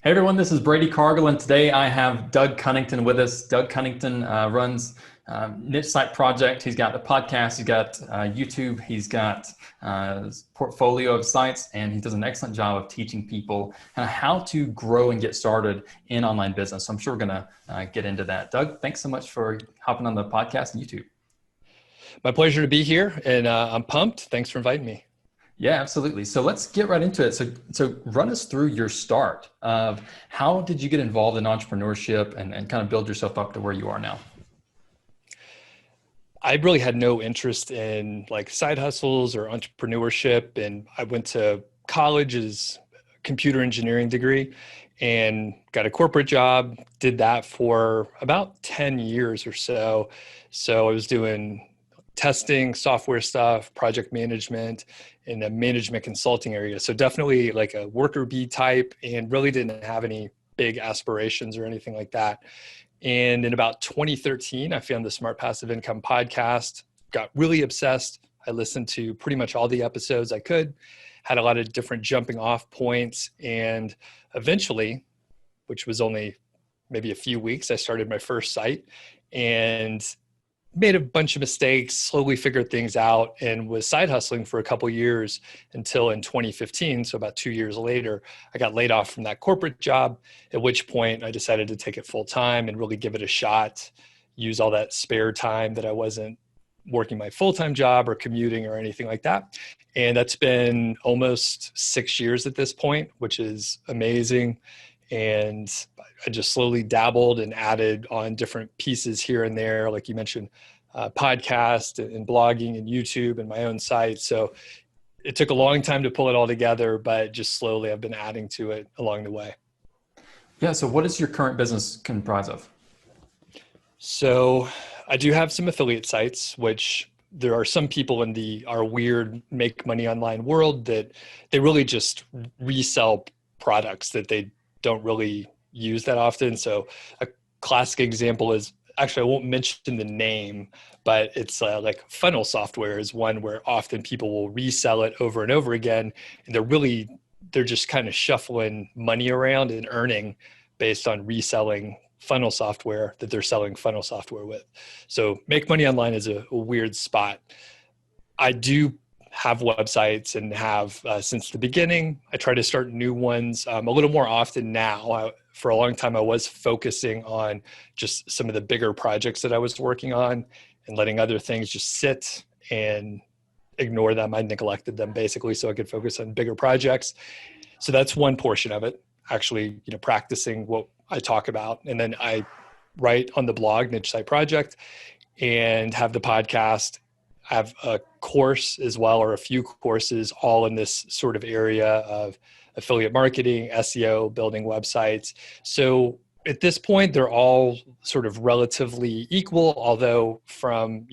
Hey everyone, this is Brady Cargill, and today I have Doug Cunnington with us. Doug Cunnington runs Niche Site Project. He's got the podcast, he's got YouTube, he's got his portfolio of sites, and he does an excellent job of teaching people how to grow and get started in online business. So I'm sure we're going to get into that. Doug, thanks so much for hopping on the podcast and YouTube. My pleasure to be here, and I'm pumped. Thanks for inviting me. Yeah, absolutely. So let's get right into it. So run us through your start of how did you get involved in entrepreneurship and kind of build yourself up to where you are now? I really had no interest in like side hustles or entrepreneurship. And I went to college as a computer engineering degree and got a corporate job, did that for about 10 years or so. So I was doing testing, software stuff, project management in the management consulting area. So definitely like a worker bee type, and really didn't have any big aspirations or anything like that. And in about 2013, I found the Smart Passive Income podcast, got really obsessed. I listened to pretty much all the episodes I could, had a lot of different jumping off points. And eventually, which was only maybe a few weeks, I started my first site and made a bunch of mistakes, slowly figured things out, and was side hustling for a couple of years until in 2015. So about 2 years later, I got laid off from that corporate job, at which point I decided to take it full time and really give it a shot, use all that spare time that I wasn't working my full-time job or commuting or anything like that. And that's been almost 6 years at this point, which is amazing. And I just slowly dabbled and added on different pieces here and there, like you mentioned, podcast and blogging and YouTube and my own site. So it took a long time to pull it all together, but just slowly I've been adding to it along the way. Yeah. So what is your current business comprised of? So I do have some affiliate sites, which there are some people in our weird make money online world that they really just resell products that they don't really use that often. So a classic example is, actually, I won't mention the name, but it's like funnel software is one where often people will resell it over and over again. And they're just kind of shuffling money around and earning based on reselling funnel software that they're selling funnel software with. So make money online is a weird spot. I do have websites and have since the beginning. I try to start new ones a little more often now. For a long time, I was focusing on just some of the bigger projects that I was working on and letting other things just sit and ignore them. I neglected them basically so I could focus on bigger projects. So that's one portion of it, actually, practicing what I talk about. And then I write on the blog, Niche Site Project, and have the podcast. I have a course as well, or a few courses, all in this sort of area of affiliate marketing, SEO, building websites. So at this point, they're all sort of relatively equal, although from,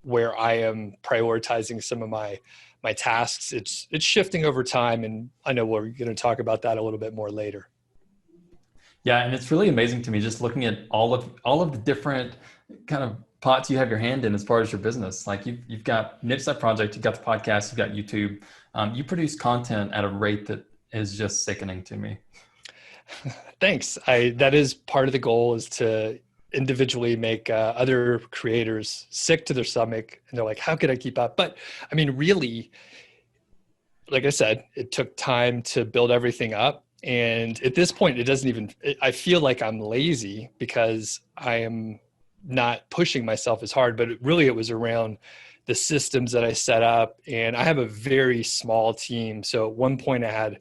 where I am prioritizing some of my tasks, it's shifting over time. And I know we're going to talk about that a little bit more later. Yeah, and it's really amazing to me just looking at all of the different kind of pots you have your hand in as far as your business. Like you've got Niche Site Project, you've got the podcast, you've got YouTube. You produce content at a rate that is just sickening to me. Thanks. That is part of the goal, is to individually make other creators sick to their stomach, and they're like, how could I keep up? But I mean, really, like I said, it took time to build everything up. And at this point, I feel like I'm lazy because I am not pushing myself as hard, but it was around the systems that I set up. And I have a very small team. So at one point I had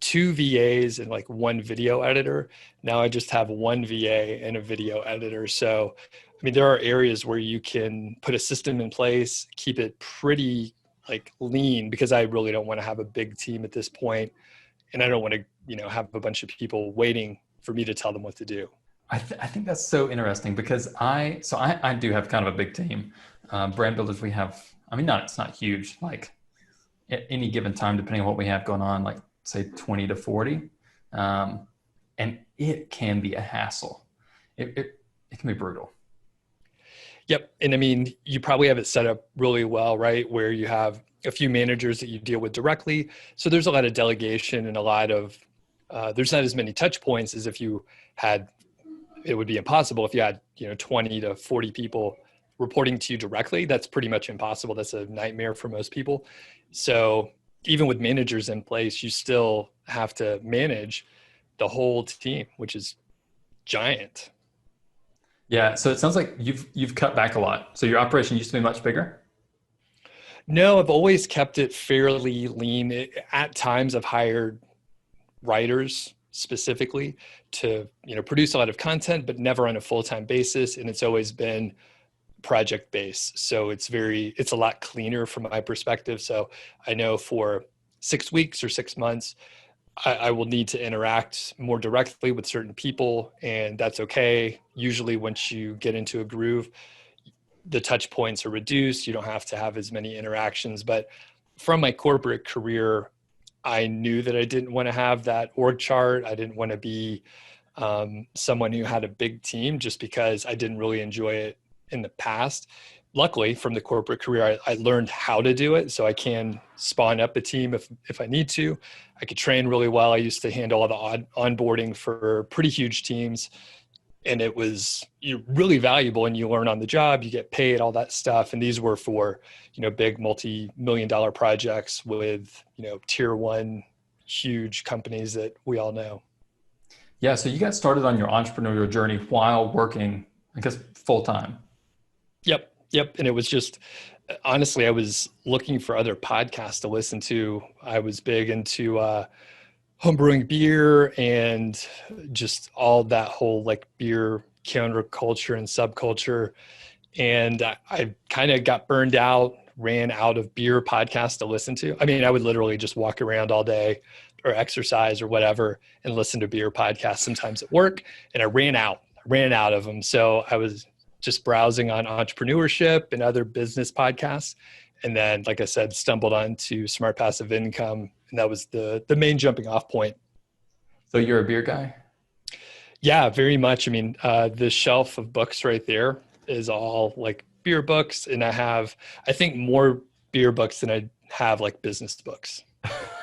2 VAs and like 1 video editor. Now I just have 1 VA and a video editor. So, I mean, there are areas where you can put a system in place, keep it pretty like lean, because I really don't want to have a big team at this point. And I don't want to, have a bunch of people waiting for me to tell them what to do. I think that's so interesting because I do have kind of a big team. Brand builders, we have, it's not huge, like at any given time, depending on what we have going on, like say 20 to 40. And it can be a hassle. It can be brutal. Yep. And I mean, you probably have it set up really well, right? Where you have a few managers that you deal with directly. So there's a lot of delegation and a lot of there's not as many touch points as if you had, it would be impossible if you had, 20 to 40 people reporting to you directly. That's pretty much impossible. That's a nightmare for most people. So even with managers in place, you still have to manage the whole team, which is giant. Yeah. So it sounds like you've cut back a lot. So your operation used to be much bigger. No, I've always kept it fairly lean. At times I've hired writers specifically to, produce a lot of content, but never on a full-time basis. And it's always been project based. So it's a lot cleaner from my perspective. So I know for 6 weeks or 6 months, I will need to interact more directly with certain people, and that's okay. Usually once you get into a groove, the touch points are reduced. You don't have to have as many interactions. But from my corporate career, I knew that I didn't want to have that org chart. I didn't want to be someone who had a big team, just because I didn't really enjoy it in the past. Luckily, from the corporate career, I learned how to do it. So I can spawn up a team if I need to. I could train really well. I used to handle all the onboarding for pretty huge teams. And it was really valuable, and you learn on the job, you get paid, all that stuff. And these were for, big multi-million-dollar projects with, tier one, huge companies that we all know. Yeah. So you got started on your entrepreneurial journey while working, I guess, full time. Yep. And it was just, honestly, I was looking for other podcasts to listen to. I was big into homebrewing beer and just all that whole beer counterculture and subculture. And I kind of got burned out, ran out of beer podcasts to listen to. I mean, I would literally just walk around all day or exercise or whatever and listen to beer podcasts sometimes at work. And I ran out of them. So I was just browsing on entrepreneurship and other business podcasts. And then, like I said, stumbled onto Smart Passive Income. And that was the main jumping off point. So you're a beer guy? Yeah, very much. I mean, the shelf of books right there is all beer books. And I have, I think, more beer books than I have business books.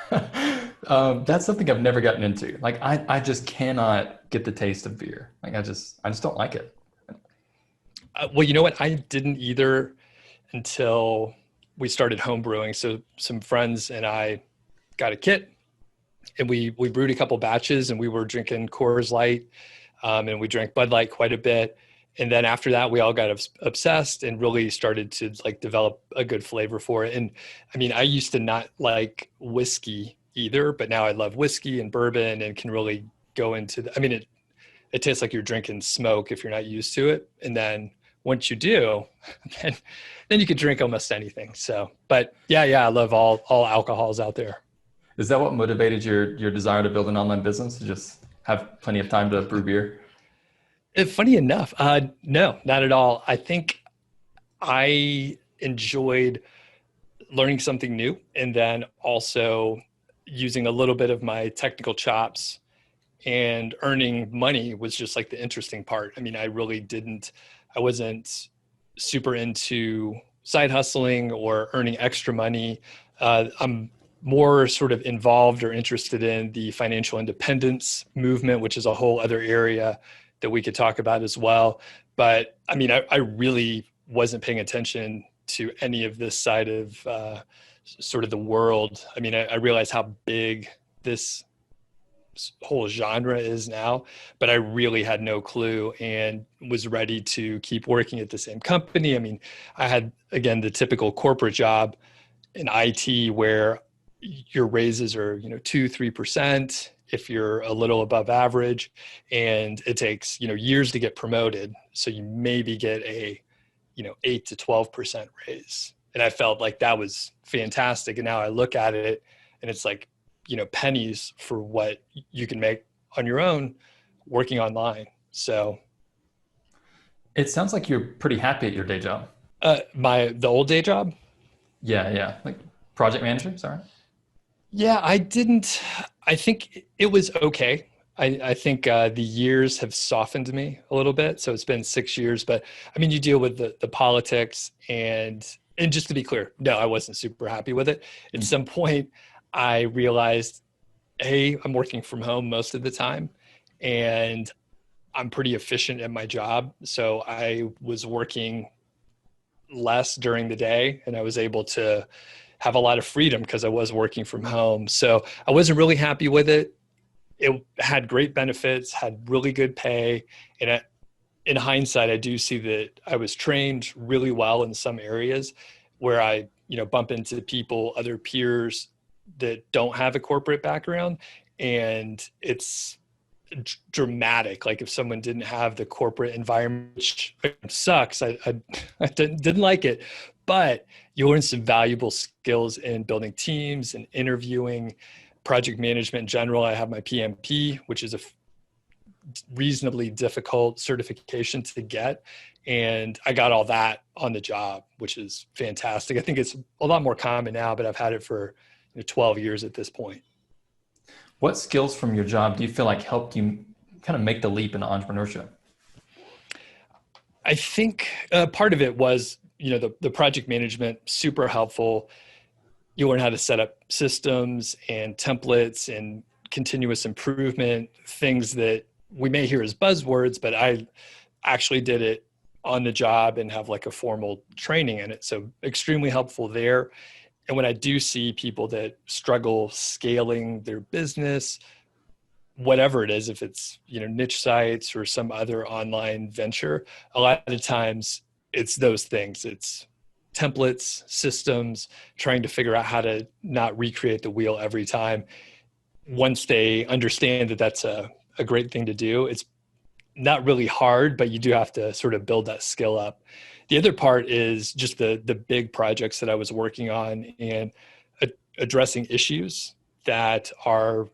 That's something I've never gotten into. I just cannot get the taste of beer. I just don't like it. Well, you know what? I didn't either until we started home brewing. So some friends and I got a kit, and we brewed a couple batches, and we were drinking Coors Light, and we drank Bud Light quite a bit. And then after that, we all got obsessed and really started to develop a good flavor for it. And I mean, I used to not like whiskey either, but now I love whiskey and bourbon and can really go into it tastes like you're drinking smoke if you're not used to it. And then once you do, then you could drink almost anything. So, but yeah, I love all alcohols out there. Is that what motivated your desire to build an online business, to just have plenty of time to brew beer? Funny enough, no, not at all. I think I enjoyed learning something new, and then also using a little bit of my technical chops, and earning money was just the interesting part. I mean, I wasn't super into side hustling or earning extra money. I'm more sort of involved or interested in the financial independence movement, which is a whole other area that we could talk about as well. But I mean, I really wasn't paying attention to any of this side of sort of the world. I mean, I realized how big this whole genre is now, but I really had no clue and was ready to keep working at the same company. I mean, I had, again, the typical corporate job in IT where your raises are, 2-3%. If you're a little above average, and it takes, years to get promoted. So you maybe get a, 8 to 12% raise. And I felt like that was fantastic. And now I look at it and it's pennies for what you can make on your own working online. So it sounds like you're pretty happy at your day job. The old day job. Yeah. Project manager. Sorry. Yeah, I think it was okay. I think the years have softened me a little bit. So it's been 6 years, but I mean, you deal with the politics and just to be clear, no, I wasn't super happy with it. At some point I realized I'm working from home most of the time, and I'm pretty efficient at my job. So I was working less during the day, and I was able to have a lot of freedom because I was working from home. So I wasn't really happy with it. It had great benefits, had really good pay. And in hindsight, I do see that I was trained really well in some areas where I, bump into people, other peers that don't have a corporate background. And it's dramatic. Like if someone didn't have the corporate environment, which sucks, I didn't like it, but you learn some valuable skills in building teams and interviewing, project management in general. I have my PMP, which is a reasonably difficult certification to get. And I got all that on the job, which is fantastic. I think it's a lot more common now, but I've had it for 12 years at this point. What skills from your job do you feel like helped you kind of make the leap into entrepreneurship? I think part of it was, the project management, super helpful. You learn how to set up systems and templates and continuous improvement, things that we may hear as buzzwords, but I actually did it on the job and have like a formal training in it. So extremely helpful there. And when I do see people that struggle scaling their business, whatever it is, if it's, niche sites or some other online venture, a lot of times it's those things. It's templates, systems, trying to figure out how to not recreate the wheel every time. Once they understand that that's a great thing to do, it's not really hard, but you do have to sort of build that skill up. The other part is just the big projects that I was working on and addressing issues that are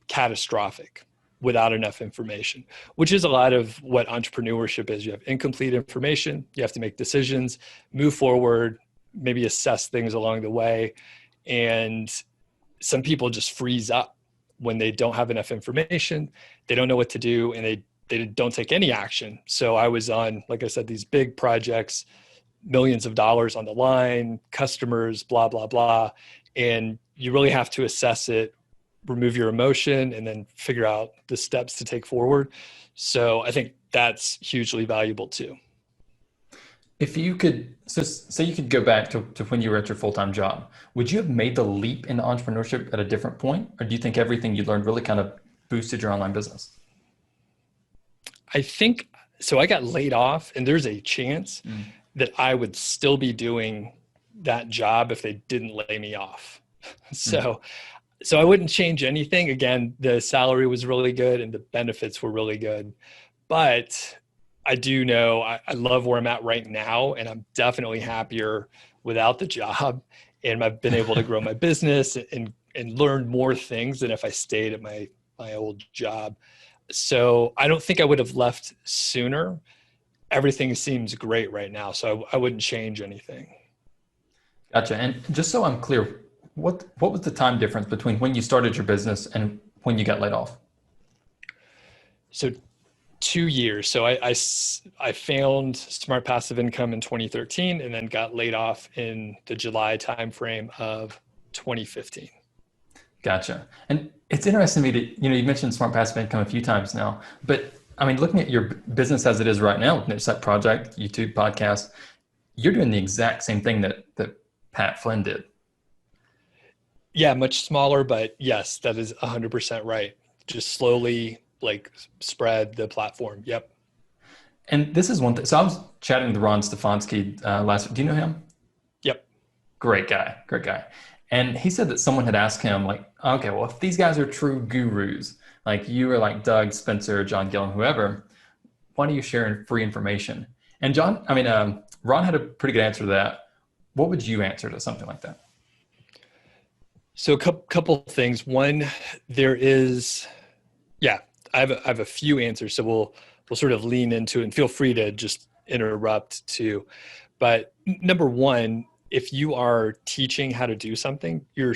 catastrophic without enough information, which is a lot of what entrepreneurship is. You have incomplete information, you have to make decisions, move forward, maybe assess things along the way. And some people just freeze up when they don't have enough information, they don't know what to do, and they don't take any action. So I was on, like I said, these big projects, millions of dollars on the line, customers, blah, blah, blah. And you really have to assess it, remove your emotion, and then figure out the steps to take forward. So I think that's hugely valuable too. If you could, so say you could go back to when you were at your full-time job, would you have made the leap into entrepreneurship at a different point? Or do you think everything you learned really kind of boosted your online business? I think so. I got laid off, and there's a chance that I would still be doing that job if they didn't lay me off. So I wouldn't change anything. Again, the salary was really good and the benefits were really good, but I do know I love where I'm at right now, and I'm definitely happier without the job. And I've been able to grow my business and learn more things than if I stayed at my old job. So I don't think I would have left sooner. Everything seems great right now, so I wouldn't change anything. Gotcha. And just so I'm clear, what was the time difference between when you started your business and when you got laid off? So 2 years. So I found Smart Passive Income in 2013 and then got laid off in the July timeframe of 2015. Gotcha. And it's interesting to me that, you mentioned Smart Passive Income a few times now, but I mean, looking at your business as it is right now, Niche Site Project, YouTube, podcast, you're doing the exact same thing that Pat Flynn did. Yeah, much smaller, but yes, that is 100% right. Just slowly spread the platform. Yep. And this is one thing. So I was chatting with Ron Stefanski last week. Do you know him? Yep. Great guy. And he said that someone had asked him, okay, well, if these guys are true gurus, like you or like Doug, Spencer, John Gillen, whoever, why do you share free information? And Ron had a pretty good answer to that. What would you answer to something like that? So a couple things. One, I have a few answers. So we'll sort of lean into it, and feel free to just interrupt too. But number one, if you are teaching how to do something, you're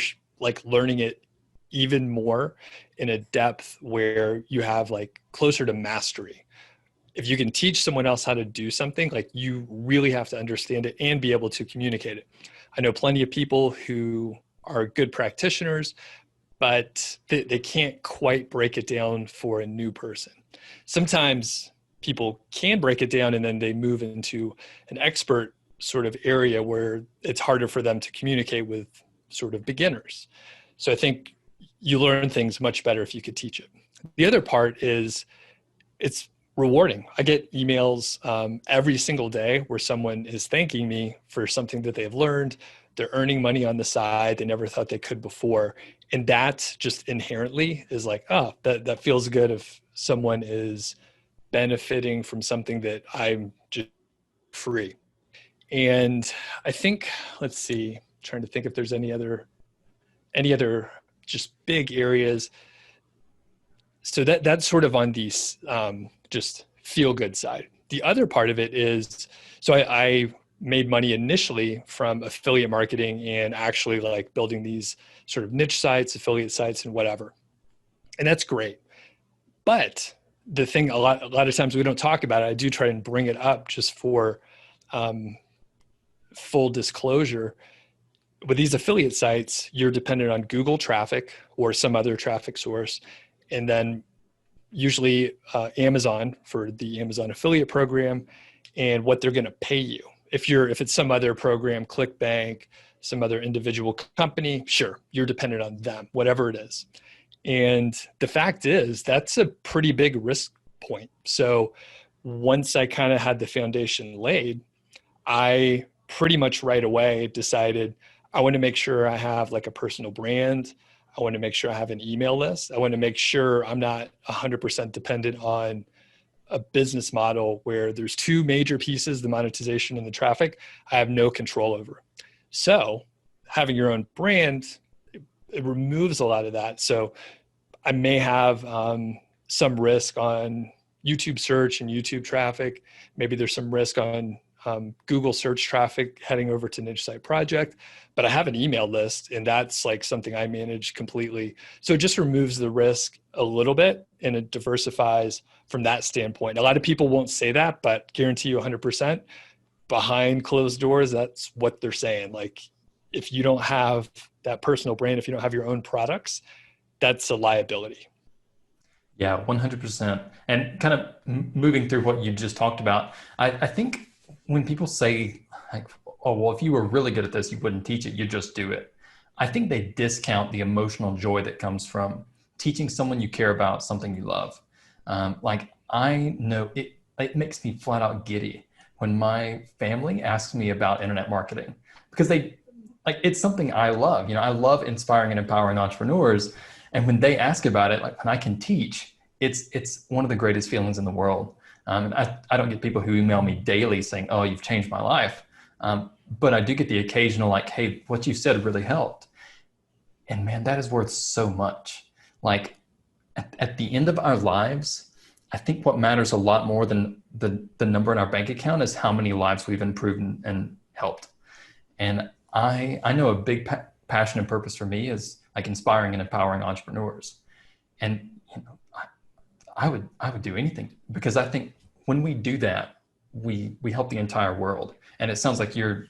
learning it even more in a depth where you have closer to mastery. If you can teach someone else how to do something, you really have to understand it and be able to communicate it. I know plenty of people who are good practitioners, but they can't quite break it down for a new person. Sometimes people can break it down and then they move into an expert sort of area where it's harder for them to communicate with sort of beginners. So I think you learn things much better if you could teach it. The other part is it's rewarding. I get emails every single day where someone is thanking me for something that they've learned. They're earning money on the side they never thought they could before. And that just inherently is like, oh, that feels good if someone is benefiting from something that I'm just free. And I think, let's see, trying to think if there's any other just big areas. So that's sort of on the just feel good side. The other part of it is, so I made money initially from affiliate marketing and actually like building these sort of niche sites, affiliate sites, and whatever. And that's great. But the thing a lot of times we don't talk about it, I do try and bring it up just for full disclosure. With these affiliate sites, you're dependent on Google traffic or some other traffic source, and then usually Amazon for the Amazon affiliate program and what they're going to pay you. If it's some other program, ClickBank, some other individual company, sure, you're dependent on them, whatever it is. And the fact is, that's a pretty big risk point. So once I kind of had the foundation laid, I pretty much right away decided I want to make sure I have like a personal brand. I want to make sure I have an email list. I want to make sure I'm not 100% dependent on a business model where there's two major pieces, the monetization and the traffic, I have no control over. So having your own brand, it removes a lot of that. So I may have some risk on YouTube search and YouTube traffic. Maybe there's some risk on Google search traffic heading over to Niche Site Project, but I have an email list and that's like something I manage completely. So it just removes the risk a little bit and it diversifies from that standpoint. A lot of people won't say that, but guarantee you 100% behind closed doors, that's what they're saying. Like if you don't have that personal brand, if you don't have your own products, that's a liability. Yeah, 100%. And kind of moving through what you just talked about, I think when people say like, oh, well, if you were really good at this, you wouldn't teach it, you just do it. I think they discount the emotional joy that comes from teaching someone you care about something you love. Like I know it makes me flat out giddy when my family asks me about internet marketing because it's something I love. I love inspiring and empowering entrepreneurs. And when they ask about it, like when I can teach, it's one of the greatest feelings in the world. And I don't get people who email me daily saying, oh, you've changed my life. But I do get the occasional like, hey, what you said really helped. And man, that is worth so much. Like at the end of our lives, I think what matters a lot more than the number in our bank account is how many lives we've improved and helped. And I know a big passion and purpose for me is like inspiring and empowering entrepreneurs. And I would do anything because I think when we do that, we help the entire world. And it sounds like you're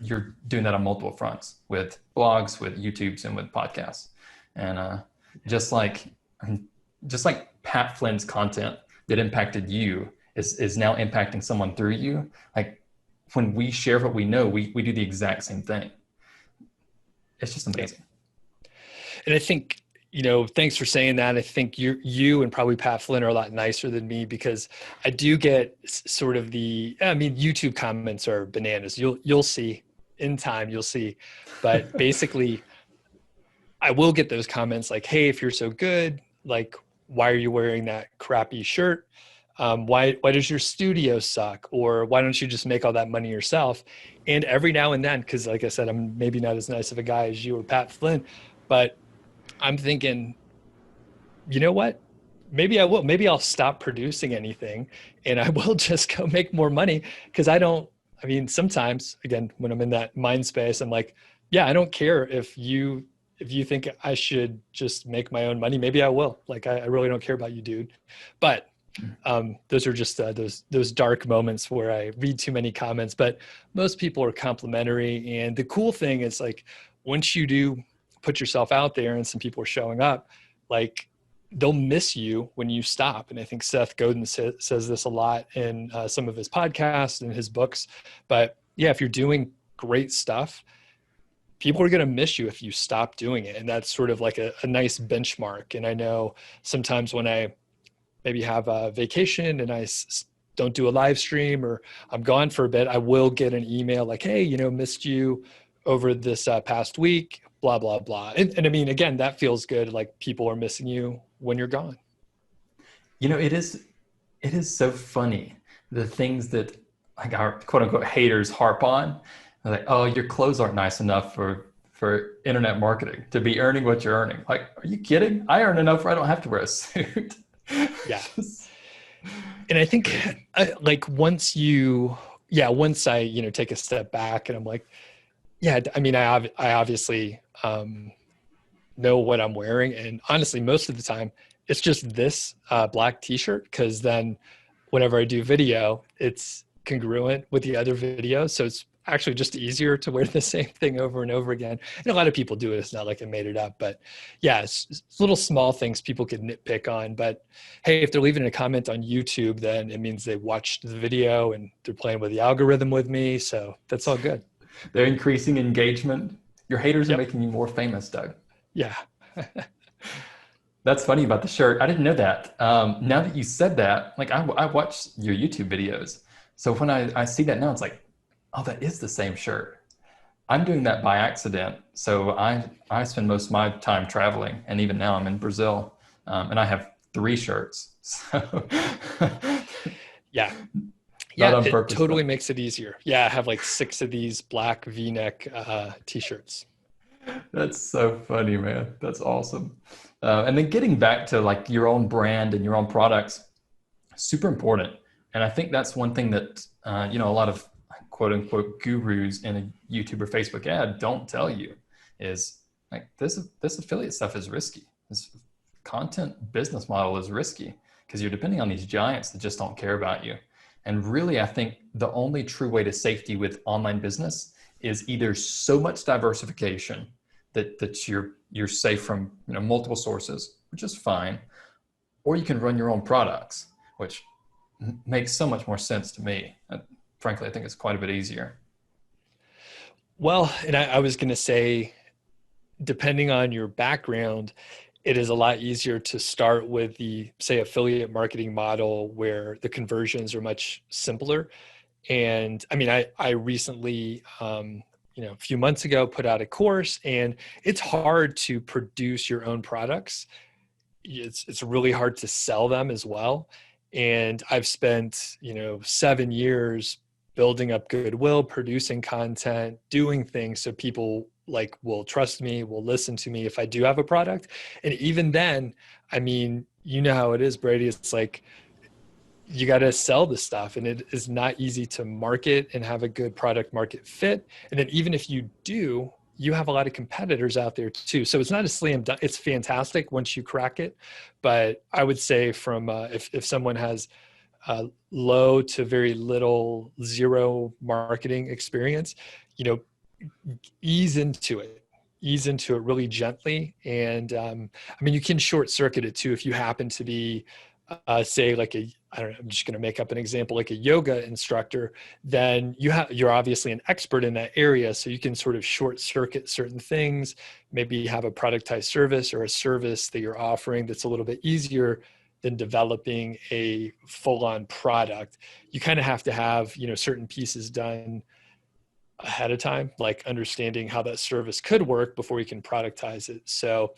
doing that on multiple fronts with blogs, with YouTubes, and with podcasts. And just like Pat Flynn's content that impacted you is now impacting someone through you. Like when we share what we know, we do the exact same thing. It's just amazing. And I think, thanks for saying that. I think you and probably Pat Flynn are a lot nicer than me because I do get sort of YouTube comments are bananas. You'll see in time, you'll see. But basically, I will get those comments like, hey, if you're so good, like, why are you wearing that crappy shirt? Why does your studio suck? Or why don't you just make all that money yourself? And every now and then, because like I said, I'm maybe not as nice of a guy as you or Pat Flynn, but I'm thinking, you know what? Maybe I will. Maybe I'll stop producing anything and I will just go make more money. Because sometimes, again, when I'm in that mind space, I'm like, yeah, I don't care if you think I should just make my own money. Maybe I will. Like, I really don't care about you, dude. But those are just those dark moments where I read too many comments. But most people are complimentary. And the cool thing is like, once you do put yourself out there and some people are showing up, like they'll miss you when you stop. And I think Seth Godin says this a lot in some of his podcasts and his books. But yeah, if you're doing great stuff, people are going to miss you if you stop doing it. And that's sort of like a nice benchmark. And I know sometimes when I maybe have a vacation and don't do a live stream, or I'm gone for a bit, I will get an email like, hey, missed you over this past week, blah, blah, blah. And I mean, again, that feels good. Like people are missing you when you're gone. It is so funny. The things that like our quote unquote haters harp on. They're like, oh, your clothes aren't nice enough for internet marketing to be earning what you're earning. Like, are you kidding? I earn enough where I don't have to wear a suit. Yeah. And I think like once I, take a step back and I'm like, yeah, I mean, I obviously know what I'm wearing. And honestly, most of the time it's just this black t-shirt. Cause then whenever I do video, it's congruent with the other videos. So it's actually just easier to wear the same thing over and over again. And a lot of people do it. It's not like I made it up, but yeah, it's little small things people could nitpick on. But hey, if they're leaving a comment on YouTube, then it means they watched the video and they're playing with the algorithm with me. So that's all good. They're increasing engagement. Your haters are Yep. making you more famous, Doug. Yeah. That's funny about the shirt. I didn't know that. Now that you said that, like I watch your YouTube videos. So when I see that now, it's like, oh, that is the same shirt. I'm doing that by accident. So I spend most of my time traveling. And even now I'm in Brazil and I have 3 shirts. So Yeah. not on It purpose, totally but makes it easier. Yeah. I have like 6 of these black V-neck t-shirts. that's so funny, man. That's awesome. And then getting back to like your own brand and your own products, super important. And I think that's one thing that, a lot of quote unquote gurus in a YouTube or Facebook ad don't tell you is like this affiliate stuff is risky. This content business model is risky because you're depending on these giants that just don't care about you. And really, I think the only true way to safety with online business is either so much diversification that you're safe from multiple sources, which is fine, or you can run your own products, which makes so much more sense to me. Frankly, I think it's quite a bit easier. Well, and I was going to say, depending on your background, it is a lot easier to start with the, say, affiliate marketing model where the conversions are much simpler. And I mean, I recently, a few months ago, put out a course, and it's hard to produce your own products. It's really hard to sell them as well. And I've spent, 7 years building up goodwill, producing content, doing things so people like will trust me, will listen to me if I do have a product. And even then, I mean, you know how it is, Brady. It's like you got to sell the stuff, and it is not easy to market and have a good product market fit. And then even if you do, you have a lot of competitors out there too. So it's not a slam dunk. It's fantastic once you crack it. But I would say from if someone has low to very little, zero marketing experience, ease into it really gently. And I mean, you can short circuit it too. If you happen to be, say like I don't know, I'm just going to make up an example, like a yoga instructor, then you're obviously an expert in that area. So you can sort of short circuit certain things, maybe have a productized service or a service that you're offering that's a little bit easier than developing a full-on product. You kind of have to have, certain pieces done ahead of time, like understanding how that service could work before you can productize it. So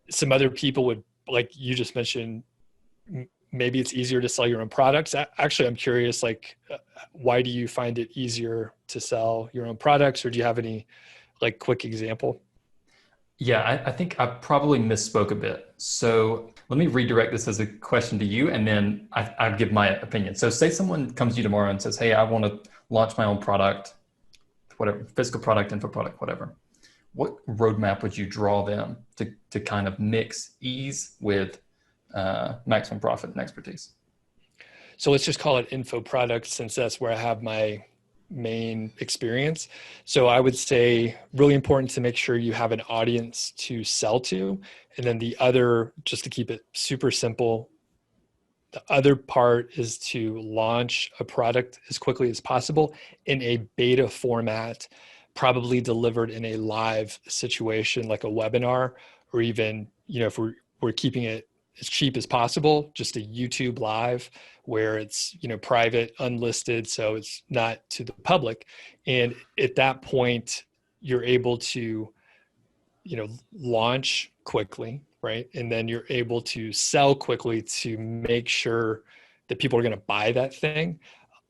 some other people would, like you just mentioned, maybe it's easier to sell your own products. Actually, I'm curious, why do you find it easier to sell your own products? Or do you have any quick example? Yeah, I think I probably misspoke a bit. So let me redirect this as a question to you, and then I'll give my opinion. So say someone comes to you tomorrow and says, hey, I want to launch my own product, whatever, physical product, info product, whatever. What roadmap would you draw them to kind of mix ease with maximum profit and expertise? So let's just call it info product, since that's where I have my main experience. So I would say really important to make sure you have an audience to sell to. And then the other, just to keep it super simple, the other part is to launch a product as quickly as possible in a beta format, probably delivered in a live situation like a webinar, or even, if we're keeping it as cheap as possible, just a YouTube live where it's, private, unlisted, so it's not to the public. And at that point, you're able to, launch quickly, right? And then you're able to sell quickly to make sure that people are going to buy that thing.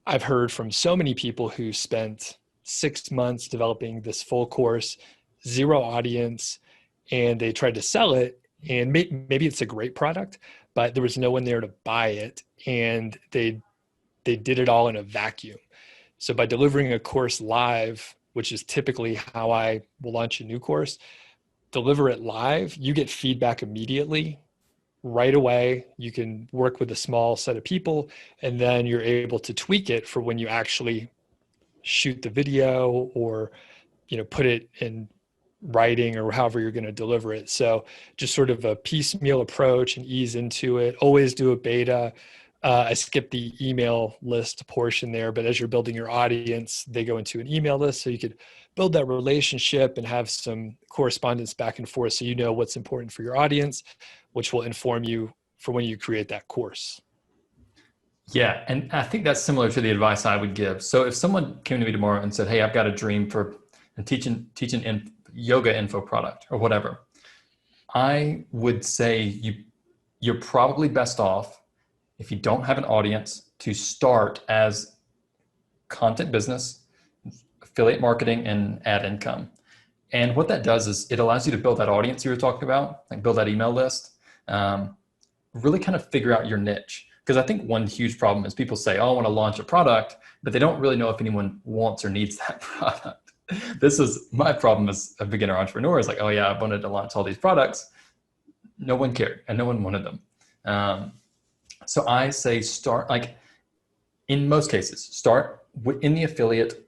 I've heard from so many people who spent 6 months developing this full course, zero audience, and they tried to sell it. And maybe it's a great product, but there was no one there to buy it. And they did it all in a vacuum. So by delivering a course live, which is typically how I will launch a new course, deliver it live, you get feedback immediately, right away. You can work with a small set of people, and then you're able to tweak it for when you actually shoot the video or, put it in writing or however you're going to deliver it. So just sort of a piecemeal approach and ease into it. Always do a beta. I skipped the email list portion there, but as you're building your audience, they go into an email list. So you could build that relationship and have some correspondence back and forth, so you know what's important for your audience, which will inform you for when you create that course. Yeah, and I think that's similar to the advice I would give. So if someone came to me tomorrow and said, "Hey, I've got a dream for teaching yoga info product or whatever," I would say you're probably best off, if you don't have an audience, to start as content business, affiliate marketing, and ad income. And what that does is it allows you to build that audience you were talking about, like build that email list, really kind of figure out your niche. Because I think one huge problem is people say, "Oh, I want to launch a product," but they don't really know if anyone wants or needs that product. This is my problem as a beginner entrepreneur, is like, "Oh yeah, I wanted to launch all these products." No one cared and no one wanted them. So I say start, like in most cases, start in the affiliate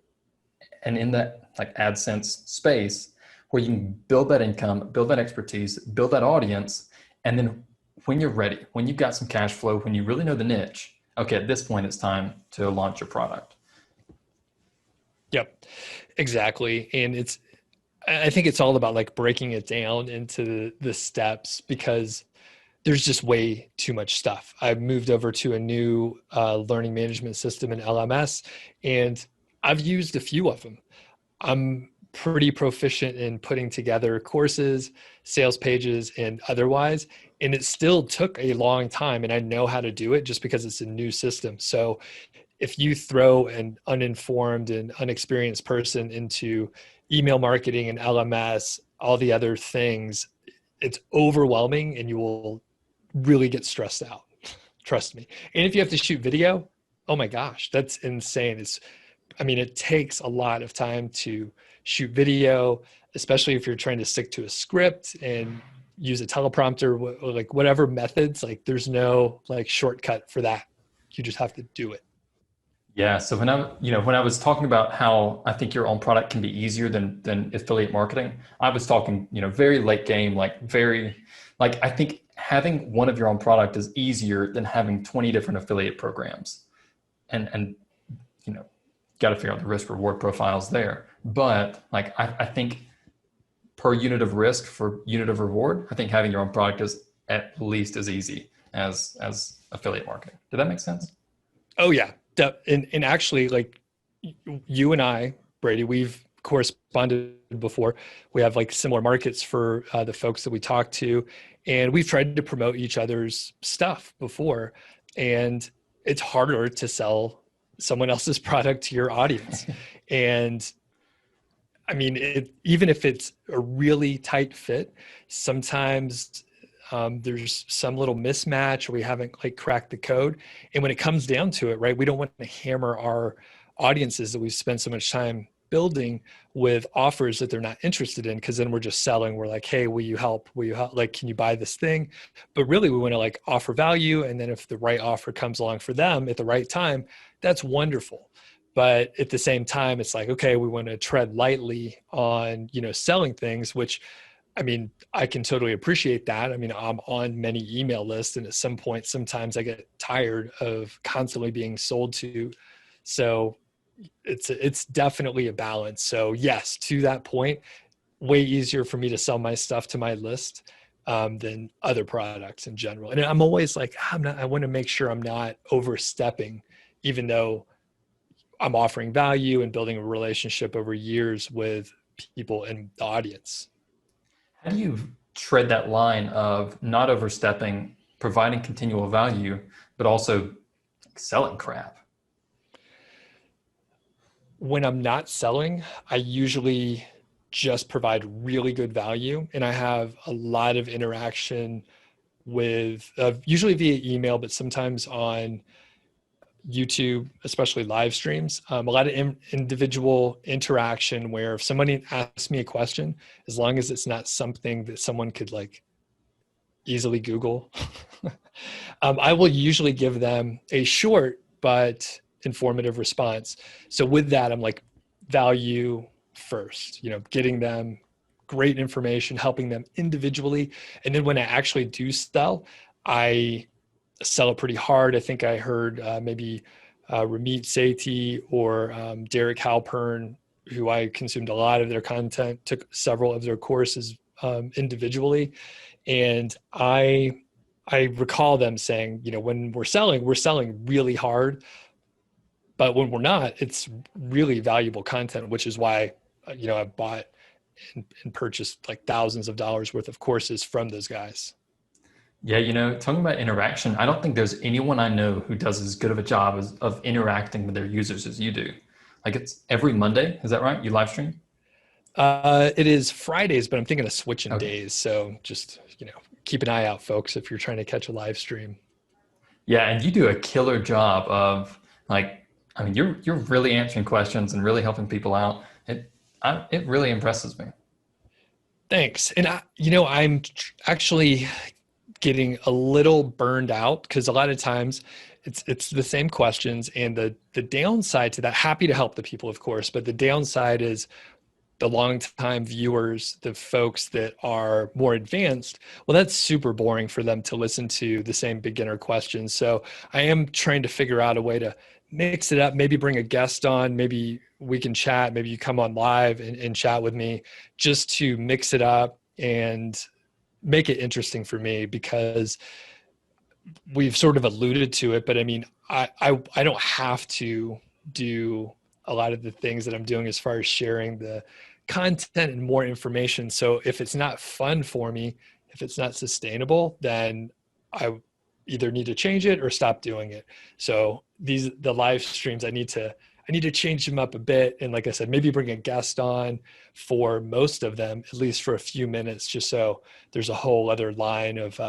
and in that like AdSense space where you can build that income, build that expertise, build that audience. And then when you're ready, when you've got some cash flow, when you really know the niche, okay, at this point it's time to launch your product. Yep, exactly. And I think it's all about like breaking it down into the steps, because there's just way too much stuff. I've moved over to a new learning management system in LMS, and I've used a few of them. I'm pretty proficient in putting together courses, sales pages, and otherwise. And it still took a long time, and I know how to do it just because it's a new system. So if you throw an uninformed and unexperienced person into email marketing and LMS, all the other things, it's overwhelming and you will really get stressed out. Trust me. And if you have to shoot video, oh my gosh, that's insane. It takes a lot of time to shoot video, especially if you're trying to stick to a script and use a teleprompter, or like whatever methods, like there's no like shortcut for that. You just have to do it. Yeah. So when I was talking about how I think your own product can be easier than affiliate marketing, I was talking, very late game, I think having one of your own product is easier than having 20 different affiliate programs. And got to figure out the risk reward profiles there. But I think per unit of risk for unit of reward, I think having your own product is at least as easy as affiliate marketing. Did that make sense? Oh yeah. And actually, like you and I, Brady, we've corresponded before. We have like similar markets for the folks that we talk to, and we've tried to promote each other's stuff before. And it's harder to sell someone else's product to your audience. And even if it's a really tight fit, sometimes there's some little mismatch, or we haven't like cracked the code. And when it comes down to it, right, we don't want to hammer our audiences that we've spent so much time building with offers that they're not interested in, because then we're just selling. We're like, "Hey, will you help? Like, can you buy this thing?" But really we want to like offer value. And then if the right offer comes along for them at the right time, that's wonderful. But at the same time, it's like, okay, we want to tread lightly on, selling things, which, I mean, I can totally appreciate that. I mean, I'm on many email lists, and at some point, sometimes I get tired of constantly being sold to. So it's definitely a balance. So yes, to that point, way easier for me to sell my stuff to my list than other products in general. And I'm always like, I want to make sure I'm not overstepping, even though I'm offering value and building a relationship over years with people in the audience. How do you tread that line of not overstepping, providing continual value, but also selling crap? When I'm not selling, I usually just provide really good value, and I have a lot of interaction with usually via email, but sometimes on YouTube, especially live streams, a lot of individual interaction where if somebody asks me a question, as long as it's not something that someone could like easily Google, I will usually give them a short but informative response. So with that, I'm like value first, getting them great information, helping them individually. And then when I actually do sell, I sell it pretty hard. I think I heard maybe Ramit Sethi or Derek Halpern, who I consumed a lot of their content, took several of their courses individually. And I recall them saying, when we're selling really hard, but when we're not, it's really valuable content, which is why, I bought and purchased like thousands of dollars worth of courses from those guys. Yeah, talking about interaction, I don't think there's anyone I know who does as good of a job of interacting with their users as you do. Like it's every Monday, is that right? You live stream? It is Fridays, but I'm thinking of switching Okay. days. So just, keep an eye out, folks, if you're trying to catch a live stream. Yeah, and you do a killer job of like, I mean, you're really answering questions and really helping people out. It really impresses me. Thanks. And I'm actually getting a little burned out because a lot of times it's the same questions, and the downside to that, happy to help the people, of course, but the downside is the longtime viewers, the folks that are more advanced, well, that's super boring for them to listen to the same beginner questions. So I am trying to figure out a way to mix it up, maybe bring a guest on, maybe we can chat, maybe you come on live and chat with me, just to mix it up and make it interesting for me, because we've sort of alluded to it, but I mean, I don't have to do a lot of the things that I'm doing as far as sharing the content and more information. So if it's not fun for me, if it's not sustainable, then I either need to change it or stop doing it. So the live streams, I need to change them up a bit. And like I said, maybe bring a guest on for most of them, at least for a few minutes, just so there's a whole other line of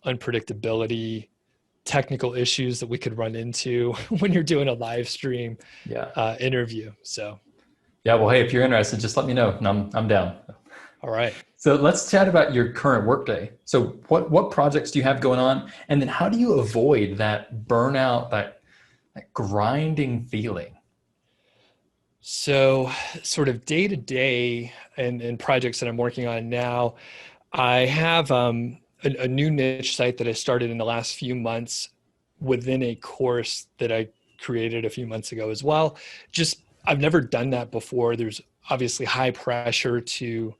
unpredictability, technical issues that we could run into when you're doing a live stream Yeah. interview. So, Yeah. Well, hey, if you're interested, just let me know and I'm down. all right. So let's chat about your current workday. So what projects do you have going on? And then how do you avoid that burnout, that grinding feeling? So sort of day to day and projects that I'm working on now, I have a new niche site that I started in the last few months within a course that I created a few months ago as well. Just, I've never done that before. There's obviously high pressure to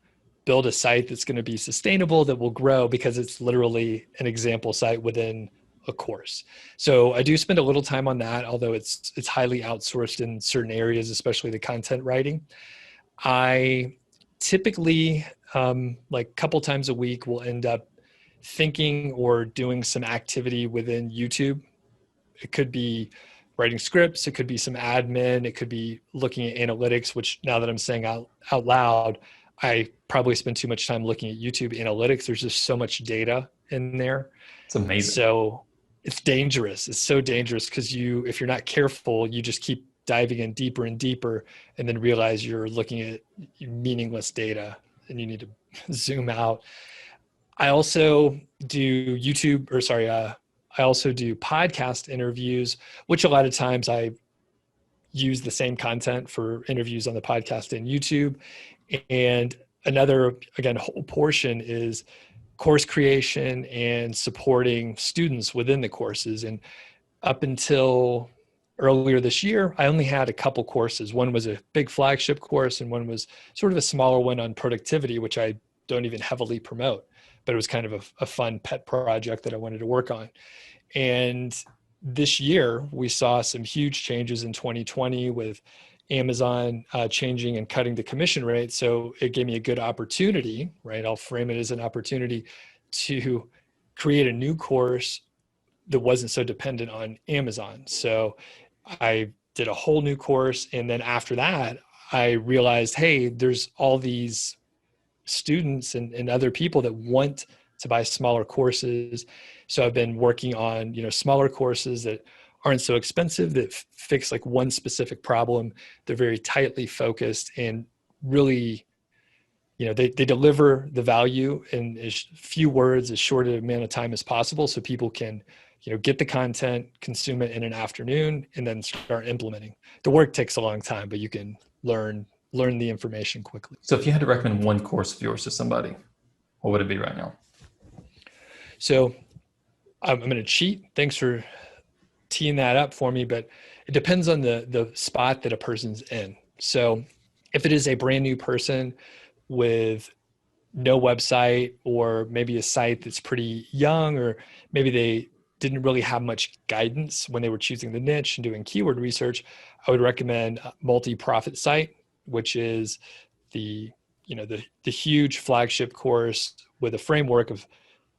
build a site that's going to be sustainable, that will grow, because it's literally an example site within a course. So I do spend a little time on that, although it's highly outsourced in certain areas, especially the content writing. I typically, like a couple times a week, will end up thinking or doing some activity within YouTube. It could be writing scripts, it could be some admin, it could be looking at analytics, which now that I'm saying out loud, I probably spend too much time looking at YouTube analytics. There's just so much data in there. It's amazing. So it's dangerous. It's so dangerous because if you're not careful, you just keep diving in deeper and deeper, and then realize you're looking at meaningless data and you need to zoom out. I also do I also do podcast interviews, which a lot of times I use the same content for interviews on the podcast and YouTube. And another, again, whole portion is course creation and supporting students within the courses. And up until earlier this year, I only had a couple courses. One was a big flagship course, and one was sort of a smaller one on productivity, which I don't even heavily promote, but it was kind of a fun pet project that I wanted to work on. And this year, we saw some huge changes in 2020 with Amazon changing and cutting the commission rate. So it gave me a good opportunity, right? I'll frame it as an opportunity to create a new course that wasn't so dependent on Amazon. So I did a whole new course. And then after that, I realized, hey, there's all these students and other people that want to buy smaller courses. So I've been working on, smaller courses that aren't so expensive, that fix like one specific problem. They're very tightly focused and really, they deliver the value in as few words, as short an amount of time as possible. So people can, get the content, consume it in an afternoon, and then start implementing. The work takes a long time, but you can learn the information quickly. So if you had to recommend one course of yours to somebody, what would it be right now? So I'm going to cheat. Thanks for teeing that up for me, but it depends on the spot that a person's in. So if it is a brand new person with no website, or maybe a site that's pretty young, or maybe they didn't really have much guidance when they were choosing the niche and doing keyword research, I would recommend Multi-Profit Site, which is the huge flagship course with a framework of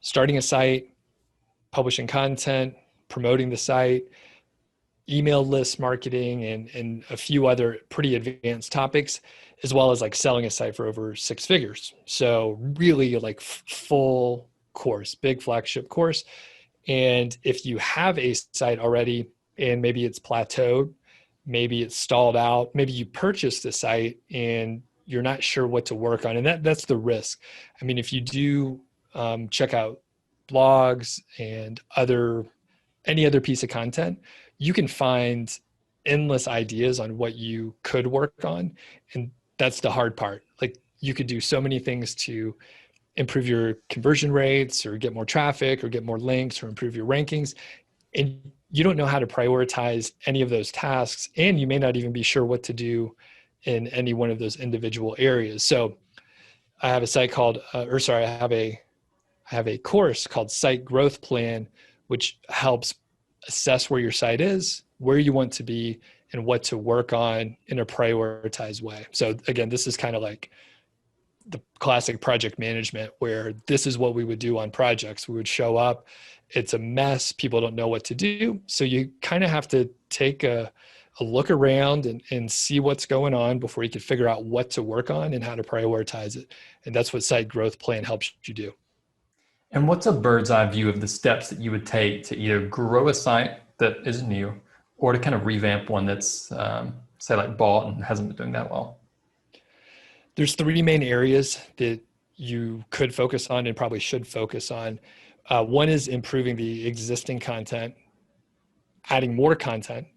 starting a site, publishing content, promoting the site, email list marketing, and a few other pretty advanced topics, as well as like selling a site for over 6 figures. So really like full course, big flagship course. And if you have a site already and maybe it's plateaued, maybe it's stalled out, maybe you purchased the site and you're not sure what to work on. And that's the risk. I mean, if you do check out blogs and any other piece of content, you can find endless ideas on what you could work on. And that's the hard part. Like, you could do so many things to improve your conversion rates, or get more traffic, or get more links, or improve your rankings. And you don't know how to prioritize any of those tasks. And you may not even be sure what to do in any one of those individual areas. So I have a site called, I have a course called Site Growth Plan, which helps assess where your site is, where you want to be, and what to work on in a prioritized way. So again, this is kind of like the classic project management, where this is what we would do on projects. We would show up, it's a mess, people don't know what to do. So you kind of have to take a look around and see what's going on before you can figure out what to work on and how to prioritize it. And that's what Site Growth Plan helps you do. And what's a bird's eye view of the steps that you would take to either grow a site that is new, or to kind of revamp one that's, say, like bought and hasn't been doing that well? There's 3 main areas that you could focus on and probably should focus on. One is improving the existing content, adding more content,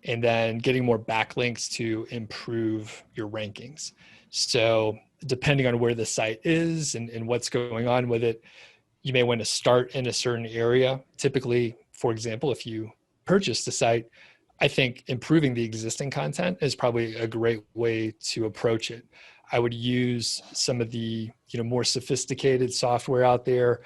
and then getting more backlinks to improve your rankings. So depending on where the site is and what's going on with it, you may want to start in a certain area. Typically, for example, if you purchase the site, I think improving the existing content is probably a great way to approach it. I would use some of the more sophisticated software out there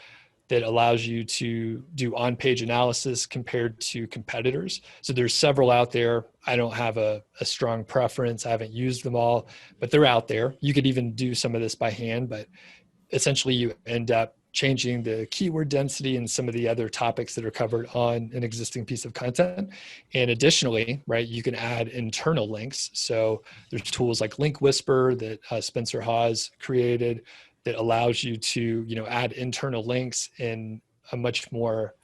that allows you to do on-page analysis compared to competitors. So there's several out there. I don't have a strong preference. I haven't used them all, but they're out there. You could even do some of this by hand, but essentially you end up changing the keyword density and some of the other topics that are covered on an existing piece of content. And additionally, right, you can add internal links. So there's tools like Link Whisper that Spencer Hawes created that allows you to, add internal links in a much more,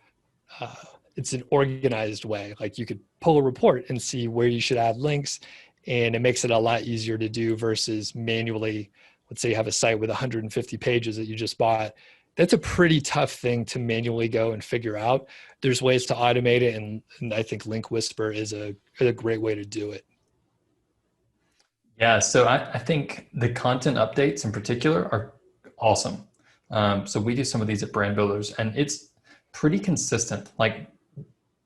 it's an organized way. Like, you could pull a report and see where you should add links, and it makes it a lot easier to do versus manually. Let's say you have a site with 150 pages that you just bought. That's a pretty tough thing to manually go and figure out. There's ways to automate it, and I think Link Whisper is a great way to do it. Yeah, so I think the content updates in particular are awesome. So we do some of these at Brand Builders, and it's pretty consistent. Like,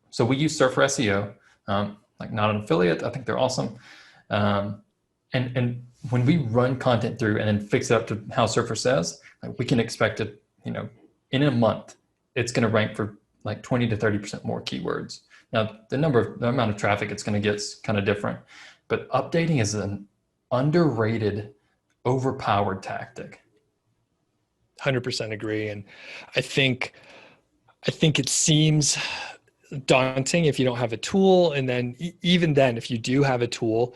so we use Surfer SEO, like not an affiliate. I think they're awesome. Um, and when we run content through and then fix it up to how Surfer says, like we can expect it, in a month, it's going to rank for like 20 to 30% more keywords. Now, the amount of traffic it's going to get is kind of different, but updating is an underrated, overpowered tactic. 100% agree. And I think it seems daunting if you don't have a tool. And then even then, if you do have a tool,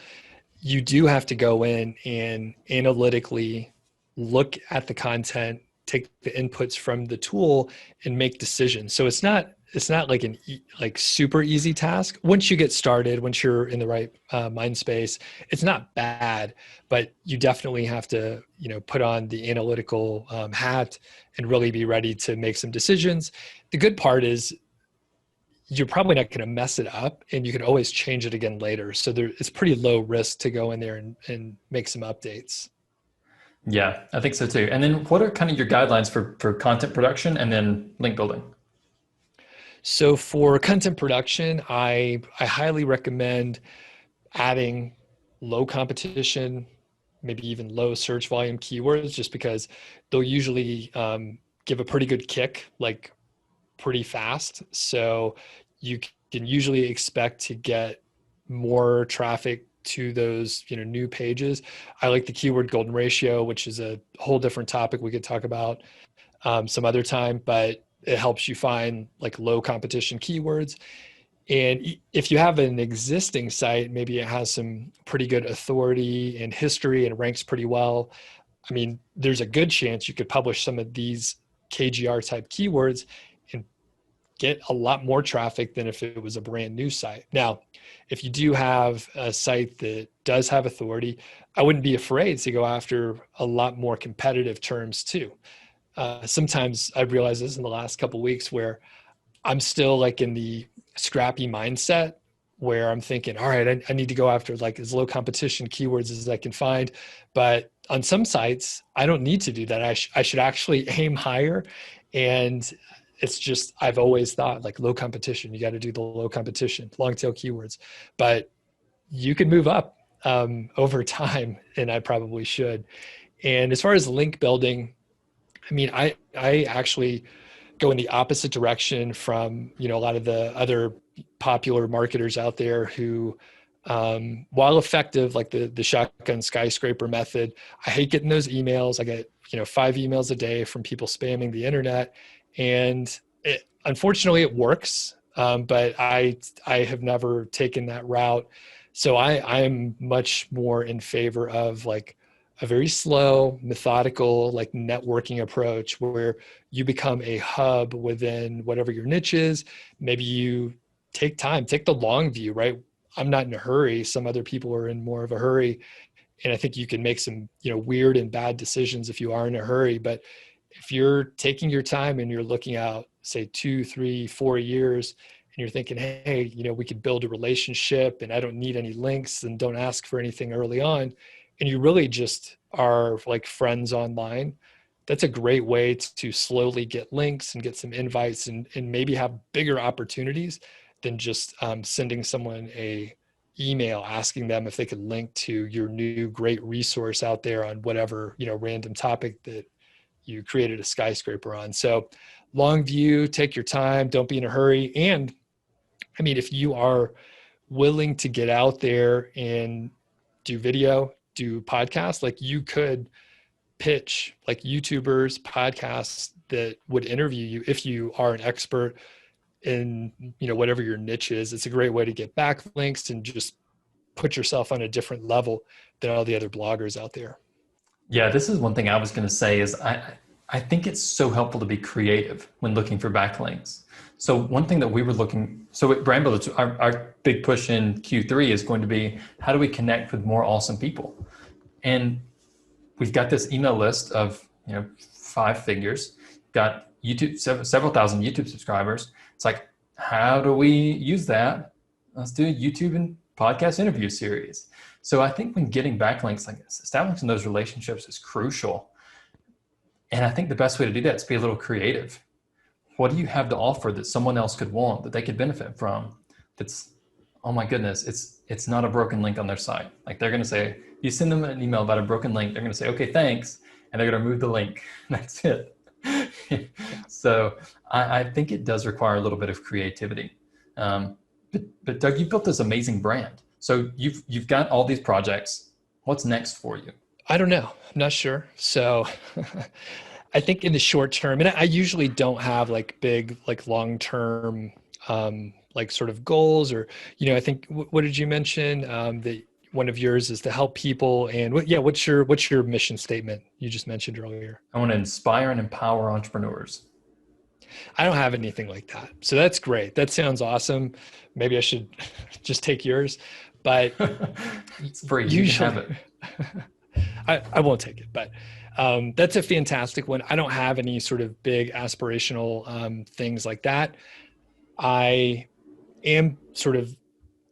you do have to go in and analytically look at the content, take the inputs from the tool and make decisions. So it's not like like super easy task. Once you get started, once you're in the right mind space, it's not bad, but you definitely have to, put on the analytical hat and really be ready to make some decisions. The good part is you're probably not going to mess it up, and you can always change it again later. So it's pretty low risk to go in there and make some updates. Yeah, I think so too. And then what are kind of your guidelines for content production and then link building? So for content production, I highly recommend adding low competition, maybe even low search volume keywords, just because they'll usually give a pretty good kick, like pretty fast. So you can usually expect to get more traffic to those, new pages. I like the keyword golden ratio, which is a whole different topic we could talk about some other time, but it helps you find like low competition keywords. And if you have an existing site, maybe it has some pretty good authority and history and ranks pretty well. I mean, there's a good chance you could publish some of these KGR type keywords and get a lot more traffic than if it was a brand new site. Now, if you do have a site that does have authority, I wouldn't be afraid to go after a lot more competitive terms too. Sometimes I've realized this in the last couple of weeks where I'm still like in the scrappy mindset where I'm thinking, all right, I need to go after like as low competition keywords as I can find. But on some sites, I don't need to do that. I should actually aim higher. And it's just, I've always thought like low competition, you got to do the low competition, long tail keywords, but you can move up over time, and I probably should. And as far as link building, I mean, I actually go in the opposite direction from, a lot of the other popular marketers out there who, while effective, like the shotgun skyscraper method, I hate getting those emails. I get, 5 emails a day from people spamming the internet, and unfortunately it works. But I have never taken that route. So I'm much more in favor of like a very slow, methodical, like networking approach where you become a hub within whatever your niche is. Maybe you take time, take the long view, right? I'm not in a hurry. Some other people are in more of a hurry. And I think you can make some, weird and bad decisions if you are in a hurry. But if you're taking your time and you're looking out, say 2, 3, 4 years, and you're thinking, hey, we could build a relationship and I don't need any links and don't ask for anything early on, and you really just are like friends online, that's a great way to slowly get links and get some invites and maybe have bigger opportunities than just sending someone a email asking them if they could link to your new great resource out there on whatever, random topic that you created a skyscraper on. So long view, take your time, don't be in a hurry. And I mean, if you are willing to get out there and do video, do podcasts, like you could pitch like YouTubers, podcasts that would interview you if you are an expert in, whatever your niche is. It's a great way to get backlinks and just put yourself on a different level than all the other bloggers out there. Yeah, this is one thing I was going to say is I think it's so helpful to be creative when looking for backlinks. So one thing that we were so at Brand Builder, our big push in Q3 is going to be how do we connect with more awesome people? And we've got this email list of 5 figures, got YouTube, several thousand YouTube subscribers. It's like, how do we use that? Let's do YouTube and podcast interview series. So I think when getting backlinks like this, establishing those relationships is crucial. And I think the best way to do that is be a little creative. What do you have to offer that someone else could want, that they could benefit from? That's, oh my goodness, it's not a broken link on their site. Like they're going to say, you send them an email about a broken link, they're going to say, okay, thanks. And they're going to remove the link. That's it. So I think it does require a little bit of creativity. But Doug, you've built this amazing brand. So you've got all these projects. What's next for you? I don't know. I'm not sure. So I think in the short term, and I usually don't have like big, like long-term, like sort of goals or, I think, what did you mention? That one of yours is to help people. And what's your mission statement you just mentioned earlier? I want to inspire and empower entrepreneurs. I don't have anything like that. So that's great. That sounds awesome. Maybe I should just take yours, but it's free. Usually, you can have it. I won't take it, but that's a fantastic one. I don't have any sort of big aspirational things like that. I am sort of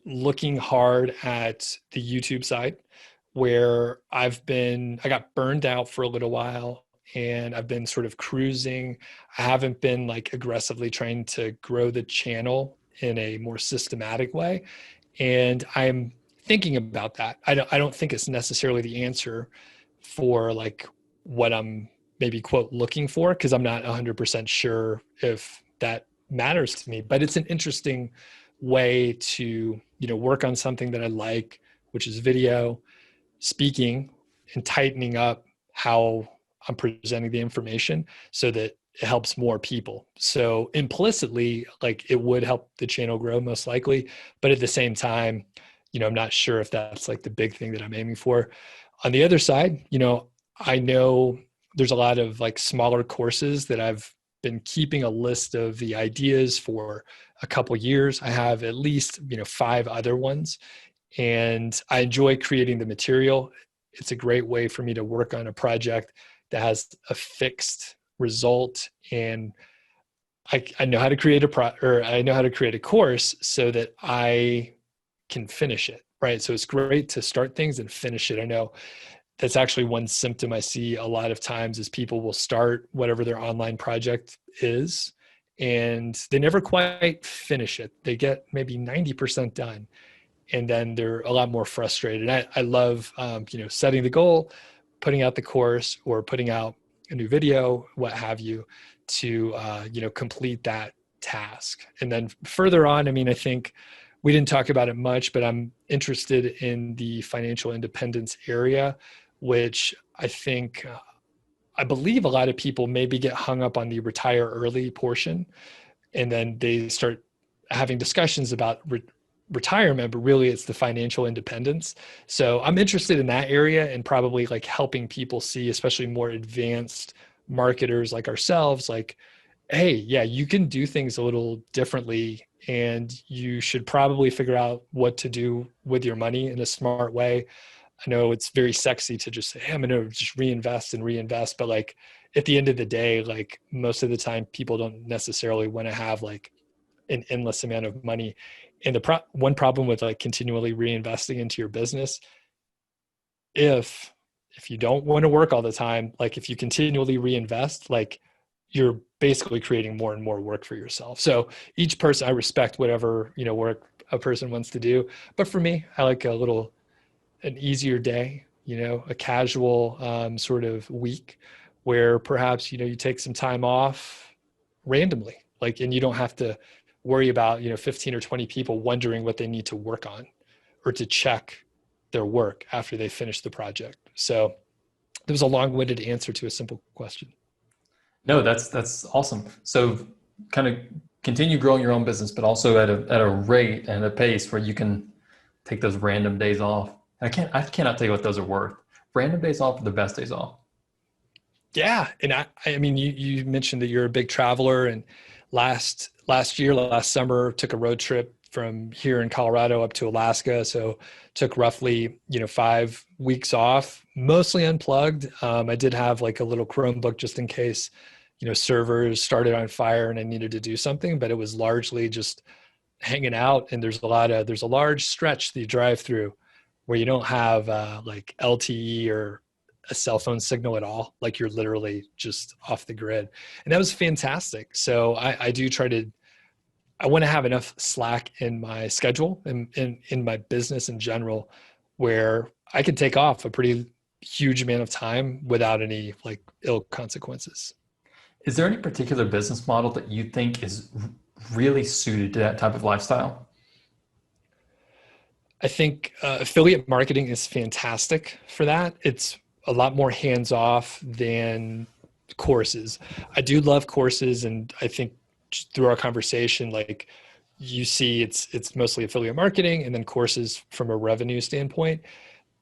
looking hard at the YouTube side where I got burned out for a little while and I've been sort of cruising. I haven't been like aggressively trying to grow the channel in a more systematic way. And I'm thinking about that. I don't think it's necessarily the answer for like what I'm maybe quote looking for, because I'm not 100% sure if that matters to me, but it's an interesting way to, work on something that I like, which is video, speaking, and tightening up how I'm presenting the information so that it helps more people. So implicitly, like it would help the channel grow most likely, but at the same time, I'm not sure if that's like the big thing that I'm aiming for. On the other side, I know there's a lot of like smaller courses that I've been keeping a list of the ideas for a couple years. I have at least, 5 other ones, and I enjoy creating the material. It's a great way for me to work on a project that has a fixed result, and I know how to create I know how to create a course so that I can finish it, right? So it's great to start things and finish it. I know that's actually one symptom I see a lot of times is people will start whatever their online project is and they never quite finish it. They get maybe 90% done and then they're a lot more frustrated. I love, setting the goal, putting out the course or putting out a new video, what have you, to, complete that task. And then further on, I think we didn't talk about it much, but I'm interested in the financial independence area, which I believe a lot of people maybe get hung up on the retire early portion, and then they start having discussions about retirement, but really it's the financial independence. So I'm interested in that area and probably like helping people see, especially more advanced marketers like ourselves, like, hey, yeah, you can do things a little differently and you should probably figure out what to do with your money in a smart way. I know it's very sexy to just say, hey, I'm going to just reinvest. But like at the end of the day, like most of the time people don't necessarily want to have like an endless amount of money. And one problem with like continually reinvesting into your business, if you don't want to work all the time, like if you continually reinvest, like you're basically creating more and more work for yourself. So each person, I respect whatever, work a person wants to do. But for me, I like an easier day, a casual sort of week where perhaps, you take some time off randomly, like, and you don't have to worry about, 15 or 20 people wondering what they need to work on or to check their work after they finish the project. So there was a long-winded answer to a simple question. No, that's awesome. So kind of continue growing your own business, but also at a rate and a pace where you can take those random days off. I cannot tell you what those are worth. Random days off are the best days off. Yeah. And I mean, you mentioned that you're a big traveler, and last summer took a road trip from here in Colorado up to Alaska. So took roughly, 5 weeks off, mostly unplugged. I did have like a little Chromebook just in case, servers started on fire and I needed to do something, but it was largely just hanging out, and there's a large stretch that you drive through where you don't have like LTE or a cell phone signal at all. Like you're literally just off the grid. And that was fantastic. So I do try to, I want to have enough slack in my schedule and in my business in general, where I can take off a pretty huge amount of time without any like ill consequences. Is there any particular business model that you think is really suited to that type of lifestyle? I think affiliate marketing is fantastic for that. It's a lot more hands off than courses. I do love courses, and I think just through our conversation, like you see, it's mostly affiliate marketing, and then courses from a revenue standpoint.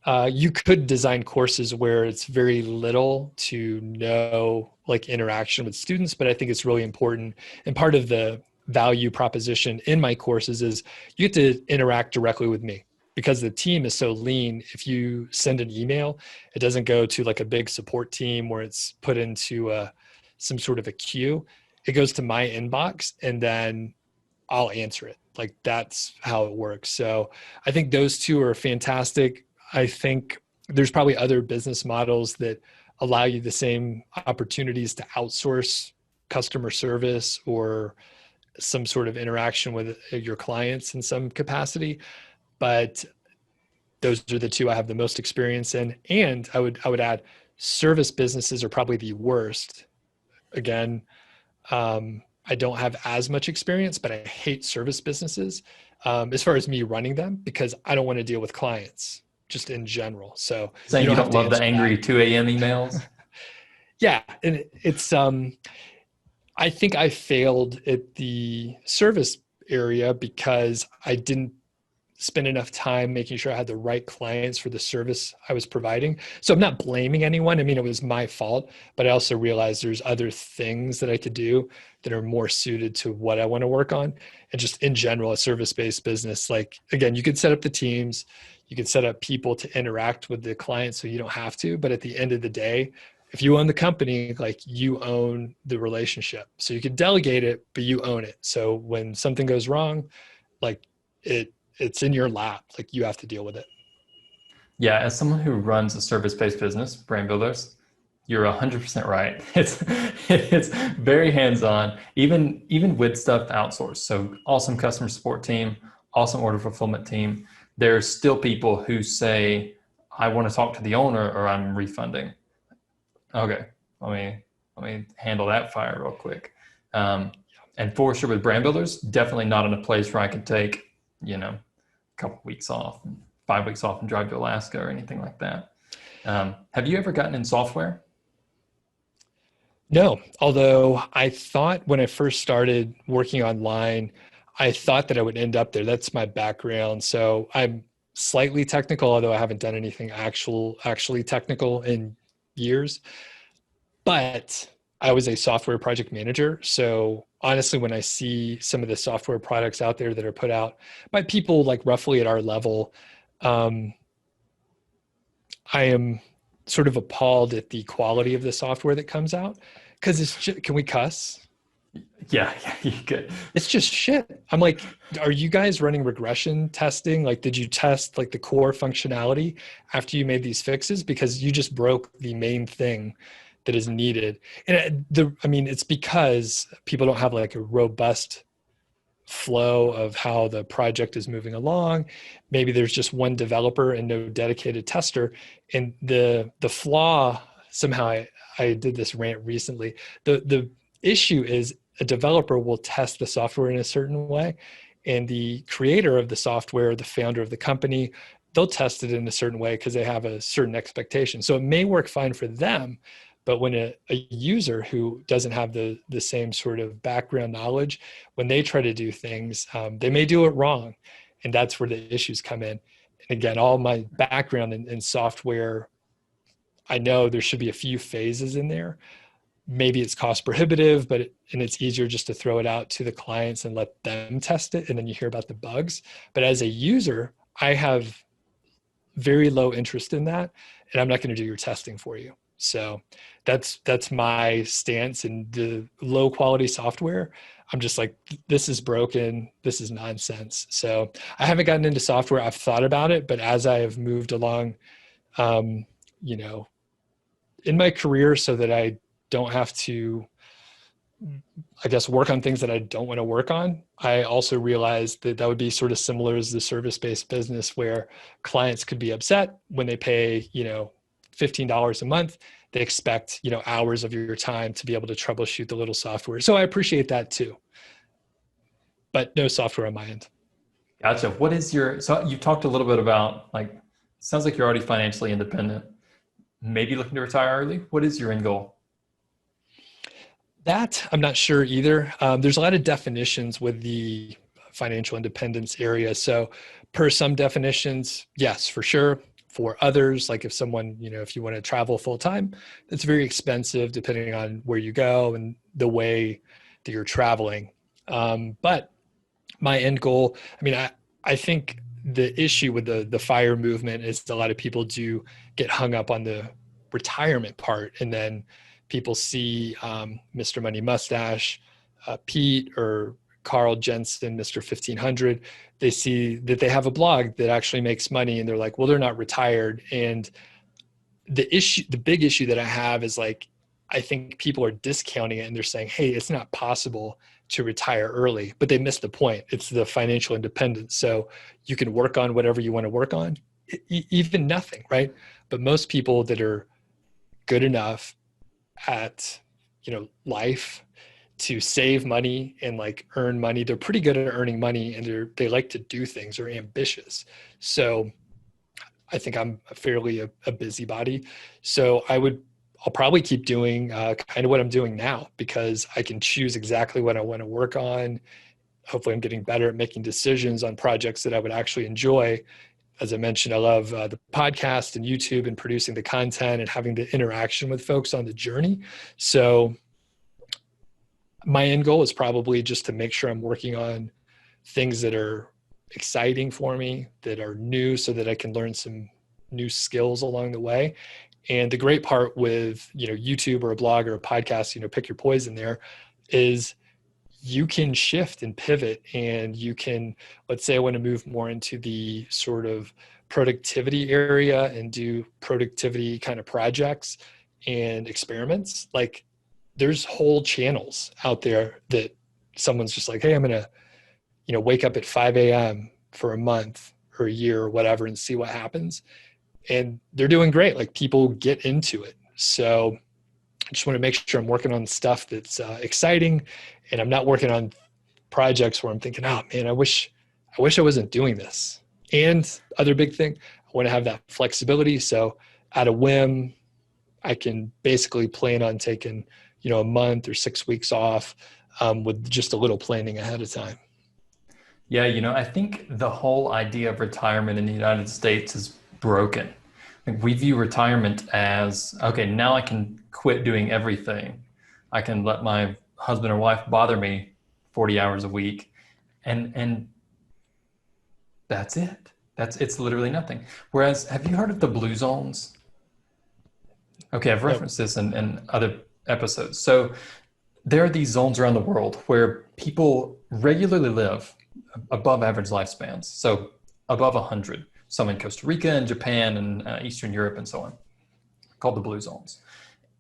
You could design courses where it's very little to no like interaction with students, but I think it's really important. And part of the value proposition in my courses is you get to interact directly with me because the team is so lean. If you send an email, it doesn't go to like a big support team where it's put into some sort of a queue. It goes to my inbox, and then I'll answer it. Like that's how it works. So I think those two are fantastic. I think there's probably other business models that allow you the same opportunities to outsource customer service or some sort of interaction with your clients in some capacity. But those are the two I have the most experience in. And I would add service businesses are probably the worst. Again, I don't have as much experience, but I hate service businesses as far as me running them because I don't want to deal with clients just in general. So Saying you don't love the angry that. 2 a.m. emails? Yeah. And it's, I think I failed at the service area because I didn't spend enough time making sure I had the right clients for the service I was providing. So I'm not blaming anyone. I mean, it was my fault, but I also realized there's other things that I could do that are more suited to what I want to work on. And just in general, a service-based business, like, again, you could set up the teams, you could set up people to interact with the client so you don't have to. But at the end of the day, if you own the company, like you own the relationship. So you could delegate it, but you own it. So when something goes wrong, like it's in your lap, like you have to deal with it. Yeah, as someone who runs a service-based business, brand builders, you're 100% right. It's very hands-on, even with stuff outsourced. So awesome customer support team, awesome order fulfillment team. There's still people who say, I want to talk to the owner or I'm refunding. Okay, let me handle that fire real quick. And for sure with brand builders, definitely not in a place where I can take, a couple weeks off, 5 weeks off and drive to Alaska or anything like that. Have you ever gotten in software? No, although I thought when I first started working online, I thought that I would end up there. That's my background. So I'm slightly technical, although I haven't done anything actually technical in years. But I was a software project manager. So honestly, when I see some of the software products out there that are put out by people like roughly at our level, um, I am sort of appalled at the quality of the software that comes out because it's just, can we cuss? Yeah, you could. It's just shit. I'm like, are you guys running regression testing? Like, did you test like the core functionality after you made these fixes? Because you just broke the main thing that is needed. And I mean, it's because people don't have like a robust flow of how the project is moving along. Maybe there's just one developer and no dedicated tester. And the flaw, somehow I did this rant recently. The issue is a developer will test the software in a certain way, and the creator of the software, the founder of the company, they'll test it in a certain way because they have a certain expectation. So it may work fine for them, but when a user who doesn't have the same sort of background knowledge, when they try to do things, they may do it wrong. And that's where the issues come in. And again, all my background in software, I know there should be a few phases in there. Maybe it's cost prohibitive, and it's easier just to throw it out to the clients and let them test it. And then you hear about the bugs. But as a user, I have very low interest in that. And I'm not going to do your testing for you. So that's my stance. In the low quality software, I'm just like, this is broken. This is nonsense. So I haven't gotten into software. I've thought about it, but as I have moved along, um, you know, in my career so that I don't have to, I guess, work on things that I don't want to work on. I also realized that that would be sort of similar as the service-based business where clients could be upset when they pay, $15 a month. They expect, hours of your time to be able to troubleshoot the little software. So I appreciate that too, but no software on my end. Gotcha. So you talked a little bit about like, sounds like you're already financially independent, maybe looking to retire early. What is your end goal? That I'm not sure either. There's a lot of definitions with the financial independence area. So per some definitions, yes, for sure. For others, like if someone, if you want to travel full time, that's very expensive depending on where you go and the way that you're traveling. But my end goal, I think the issue with the FIRE movement is a lot of people do get hung up on the retirement part, and then people see Mr. Money Mustache, Pete, or Carl Jensen, Mr. 1500. They see that they have a blog that actually makes money, and they're like, well, they're not retired. And the big issue that I have is like, I think people are discounting it and they're saying, hey, it's not possible to retire early, but they missed the point. It's the financial independence. So you can work on whatever you want to work on, even nothing, right? But most people that are good enough at, life to save money and like earn money, they're pretty good at earning money, and they like to do things, they're ambitious. So I think I'm fairly a busybody. So I'll probably keep doing kind of what I'm doing now, because I can choose exactly what I want to work on. Hopefully I'm getting better at making decisions on projects that I would actually enjoy. As I mentioned, I love the podcast and YouTube and producing the content and having the interaction with folks on the journey. So my end goal is probably just to make sure I'm working on things that are exciting for me, that are new, so that I can learn some new skills along the way. And the great part with, YouTube or a blog or a podcast, pick your poison there, is you can shift and pivot, and you can, let's say I want to move more into the sort of productivity area and do productivity kind of projects and experiments. Like there's whole channels out there that someone's just like, hey, I'm going to, wake up at 5 a.m. for a month or a year or whatever and see what happens. And they're doing great. Like people get into it. So I just want to make sure I'm working on stuff that's exciting, and I'm not working on projects where I'm thinking, oh man, I wish I wasn't doing this. And other big thing, I want to have that flexibility. So at a whim, I can basically plan on taking, a month or 6 weeks off with just a little planning ahead of time. Yeah, I think the whole idea of retirement in the United States is broken. Like we view retirement as, okay, now I can quit doing everything. I can let my husband or wife bother me 40 hours a week, and that's it. It's literally nothing. Whereas, have you heard of the blue zones? Okay, I've referenced this in other episodes. So there are these zones around the world where people regularly live above average lifespans. So above 100, some in Costa Rica and Japan and Eastern Europe and so on, called the blue zones.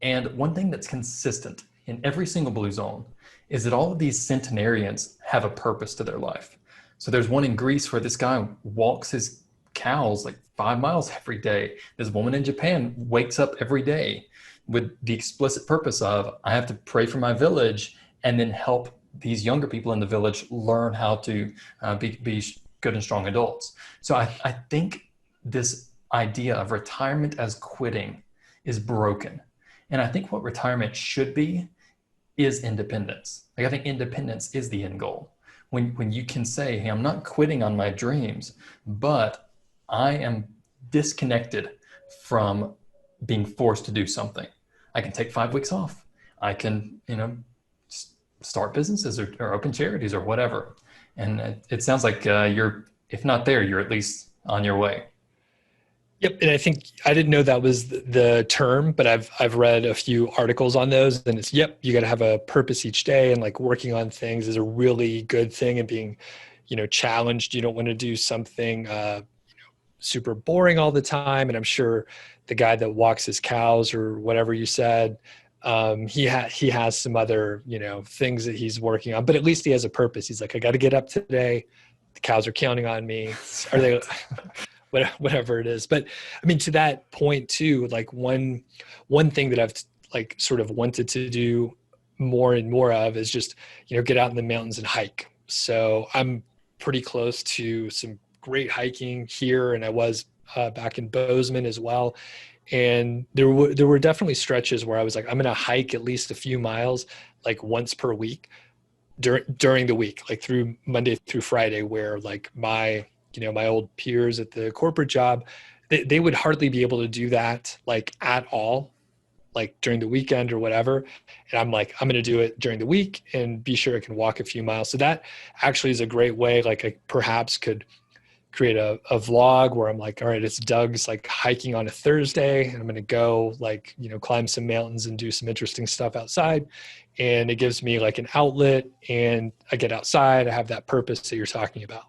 And one thing that's consistent in every single blue zone is that all of these centenarians have a purpose to their life. So there's one in Greece where this guy walks his cows like 5 miles every day. This woman in Japan wakes up every day with the explicit purpose of, I have to pray for my village and then help these younger people in the village learn how to be good and strong adults. So I think this idea of retirement as quitting is broken. And I think what retirement should be is independence. Like I think independence is the end goal. When you can say, hey, I'm not quitting on my dreams, but I am disconnected from being forced to do something. I can take 5 weeks off. I can, start businesses or open charities or whatever. And it sounds like you're, if not there, you're at least on your way. Yep, and I think I didn't know that was the term, but I've read a few articles on those, and it's yep, you got to have a purpose each day, and like working on things is a really good thing, and being, challenged. You don't want to do something super boring all the time. And I'm sure the guy that walks his cows or whatever you said, he has some other things that he's working on, but at least he has a purpose. He's like, I got to get up today. The cows are counting on me. Are they? Whatever it is. But I mean, to that point too, like one thing that I've like sort of wanted to do more and more of is just, get out in the mountains and hike. So I'm pretty close to some great hiking here. And I was back in Bozeman as well. And there were definitely stretches where I was like, I'm going to hike at least a few miles, like once per week during the week, like through Monday through Friday, where like my old peers at the corporate job, they would hardly be able to do that like at all, like during the weekend or whatever. And I'm like, I'm going to do it during the week and be sure I can walk a few miles. So that actually is a great way. Like I perhaps could create a vlog where I'm like, all right, it's Doug's like hiking on a Thursday, and I'm going to go like, climb some mountains and do some interesting stuff outside. And it gives me like an outlet, and I get outside. I have that purpose that you're talking about.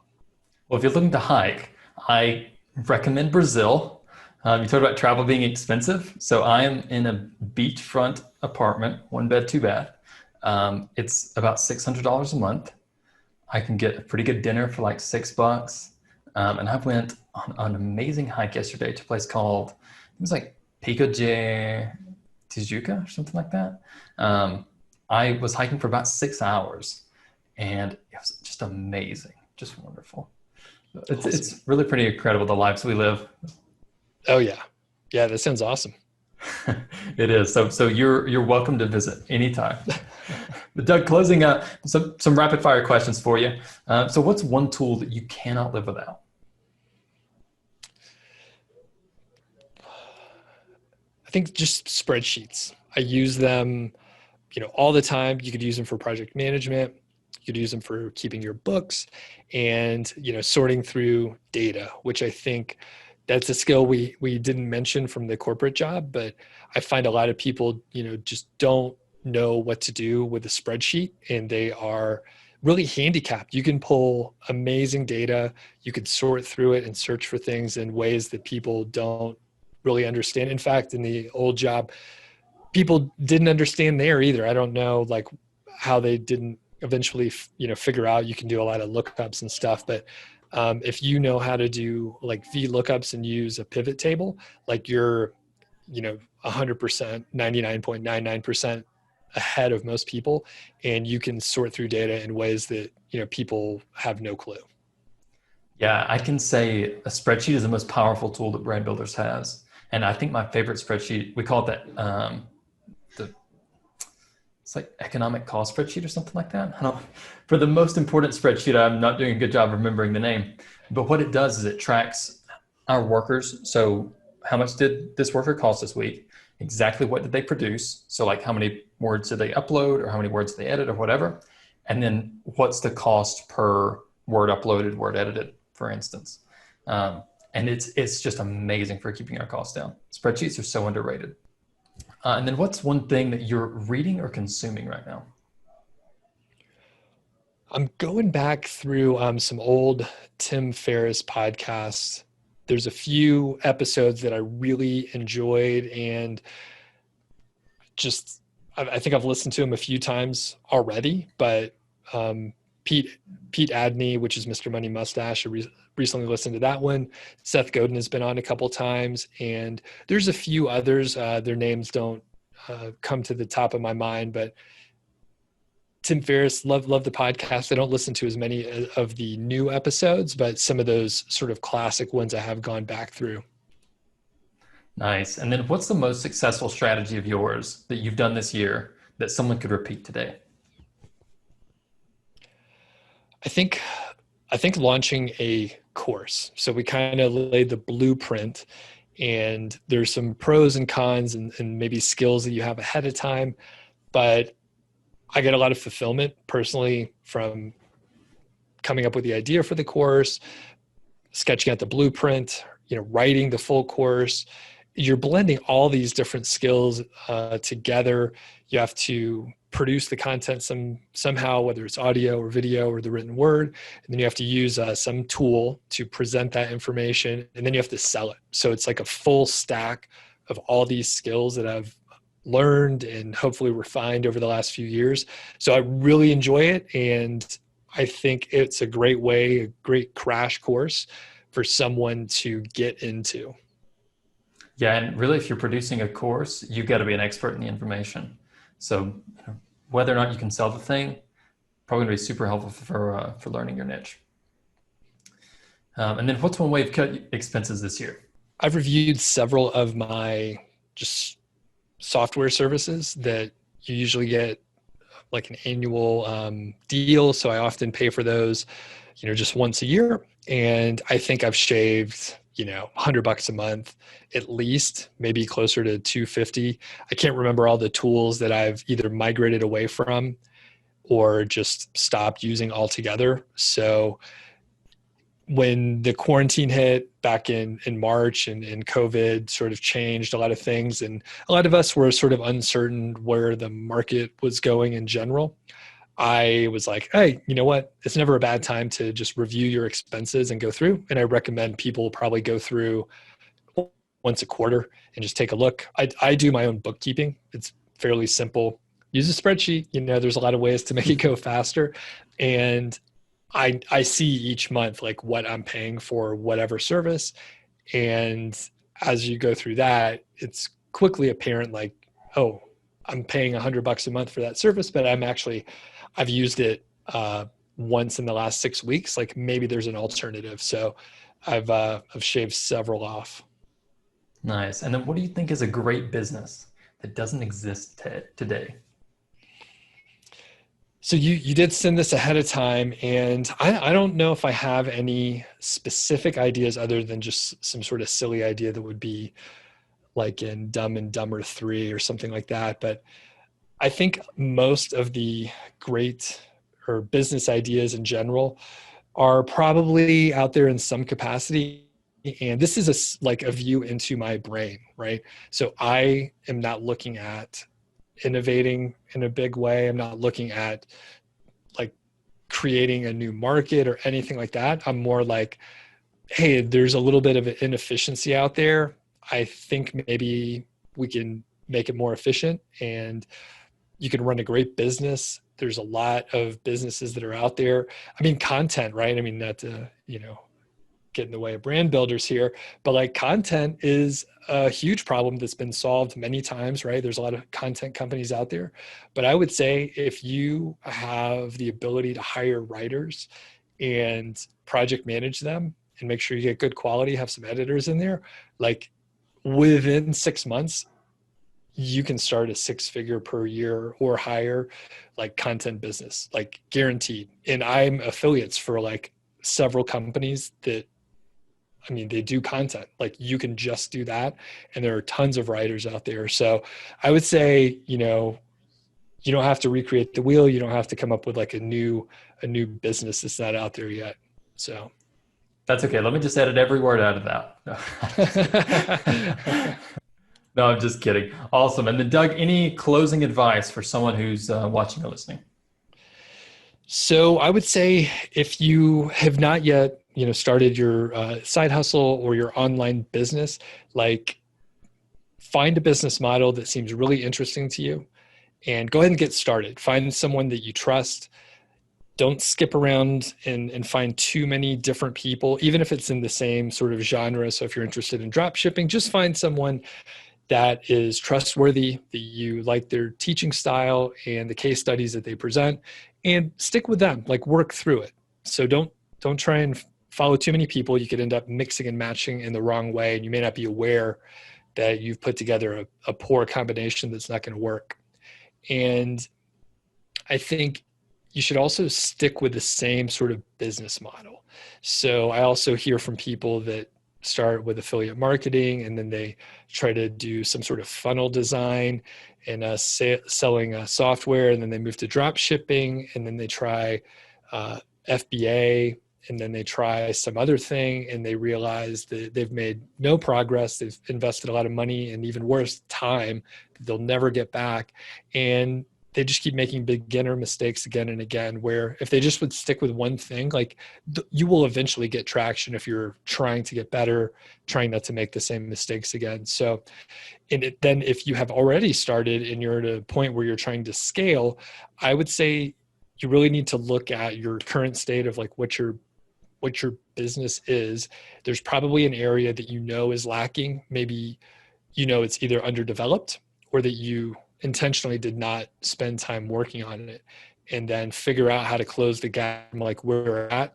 Well, if you're looking to hike, I recommend Brazil. You talked about travel being expensive. So I am in a beachfront apartment, one bed, two bath. It's about $600 a month. I can get a pretty good dinner for like $6. And I went on an amazing hike yesterday to a place called, it was like Pico de Tijuca or something like that. I was hiking for about 6 hours, and it was just amazing, just wonderful. It's really pretty incredible, the lives we live. Oh yeah. Yeah. That sounds awesome. It is. So you're welcome to visit anytime. But Doug, closing up, some rapid fire questions for you. So what's one tool that you cannot live without? I think just spreadsheets. I use them, all the time. You could use them for project management. You could use them for keeping your books and, sorting through data, which I think that's a skill we didn't mention from the corporate job, but I find a lot of people, just don't know what to do with a spreadsheet, and they are really handicapped. You can pull amazing data. You could sort through it and search for things in ways that people don't really understand. In fact, in the old job, people didn't understand there either. I don't know like how they didn't eventually, figure out you can do a lot of lookups and stuff. But if you know how to do like VLOOKUPs and use a pivot table, like you're, 100%, 99.99% ahead of most people. And you can sort through data in ways that, people have no clue. Yeah, I can say a spreadsheet is the most powerful tool that Brand Builders has. And I think my favorite spreadsheet, we call it that, it's like economic cost spreadsheet or something like that. I don't, for the most important spreadsheet, I'm not doing a good job remembering the name. But what it does is it tracks our workers. So how much did this worker cost this week? Exactly what did they produce? So like how many words did they upload, or how many words did they edit, or whatever? And then what's the cost per word uploaded, word edited, for instance. And it's just amazing for keeping our costs down. Spreadsheets are so underrated. And then what's one thing that you're reading or consuming right now? I'm going back through some old Tim Ferriss podcasts. There's a few episodes that I really enjoyed, and just I think I've listened to him a few times already. But Pete Adney, which is Mr. Money Mustache, I recently listened to that one. Seth Godin has been on a couple times, and there's a few others. Their names don't come to the top of my mind, but Tim Ferriss, love the podcast. I don't listen to as many of the new episodes, but some of those sort of classic ones I have gone back through. Nice. And then what's the most successful strategy of yours that you've done this year that someone could repeat today? I think launching a course. So we kind of laid the blueprint, and there's some pros and cons and maybe skills that you have ahead of time. But I get a lot of fulfillment personally from coming up with the idea for the course, sketching out the blueprint, writing the full course. You're blending all these different skills together. You have to produce the content somehow, whether it's audio or video or the written word. And then you have to use some tool to present that information. And then you have to sell it. So it's like a full stack of all these skills that I've learned and hopefully refined over the last few years. So I really enjoy it. And I think it's a great crash course for someone to get into. Yeah, and really, if you're producing a course, you've got to be an expert in the information. So whether or not you can sell the thing, probably going to be super helpful for learning your niche. And then what's one way you've cut expenses this year? I've reviewed several of my just software services that you usually get like an annual deal. So I often pay for those, just once a year. And I think I've shaved, $100 a month, at least, maybe closer to $250. I can't remember all the tools that I've either migrated away from or just stopped using altogether. So when the quarantine hit back in March and COVID sort of changed a lot of things, and a lot of us were sort of uncertain where the market was going in general, I was like, hey, you know what? It's never a bad time to just review your expenses and go through. And I recommend people probably go through once a quarter and just take a look. I do my own bookkeeping. It's fairly simple. Use a spreadsheet. There's a lot of ways to make it go faster. And I see each month like what I'm paying for whatever service. And as you go through that, it's quickly apparent like, oh, I'm paying $100 a month for that service, but I've used it once in the last 6 weeks. Like maybe there's an alternative. So I've shaved several off. Nice. And then what do you think is a great business that doesn't exist today? So you did send this ahead of time, and I don't know if I have any specific ideas other than just some sort of silly idea that would be like in Dumb and Dumber 3 or something like that. But I think most of the great or business ideas in general are probably out there in some capacity. And this is like a view into my brain, right? So I am not looking at innovating in a big way. I'm not looking at like creating a new market or anything like that. I'm more like, hey, there's a little bit of an inefficiency out there. I think maybe we can make it more efficient and you can run a great business. There's a lot of businesses that are out there. I mean, content, right? I mean, not to, get in the way of brand builders here, but like content is a huge problem that's been solved many times, right? There's a lot of content companies out there, but I would say if you have the ability to hire writers and project manage them and make sure you get good quality, have some editors in there, like within 6 months, you can start a 6-figure per year or higher, like content business, like guaranteed. And I'm affiliates for like several companies that, they do content. Like you can just do that. And there are tons of writers out there. So I would say, you don't have to recreate the wheel. You don't have to come up with like a new business that's not out there yet. So that's okay. Let me just edit every word out of that. No, I'm just kidding. Awesome. And then Doug, any closing advice for someone who's watching or listening? So I would say if you have not yet, started your side hustle or your online business, like find a business model that seems really interesting to you and go ahead and get started. Find someone that you trust. Don't skip around and find too many different people, even if it's in the same sort of genre. So if you're interested in drop shipping, just find someone that is trustworthy, that you like their teaching style and the case studies that they present, and stick with them, like work through it. So don't try and follow too many people. You could end up mixing and matching in the wrong way, and you may not be aware that you've put together a poor combination that's not going to work. And I think you should also stick with the same sort of business model. So I also hear from people that start with affiliate marketing and then they try to do some sort of funnel design and selling software, and then they move to drop shipping, and then they try FBA, and then they try some other thing and they realize that they've made no progress. They've invested a lot of money and even worse, time that they'll never get back. And they just keep making beginner mistakes again and again, where if they just would stick with one thing, like you will eventually get traction if you're trying to get better, trying not to make the same mistakes again. So, then if you have already started and you're at a point where you're trying to scale, I would say you really need to look at your current state of like what your business is. There's probably an area that you know is lacking. Maybe it's either underdeveloped or that you intentionally did not spend time working on it, and then figure out how to close the gap, like where we're at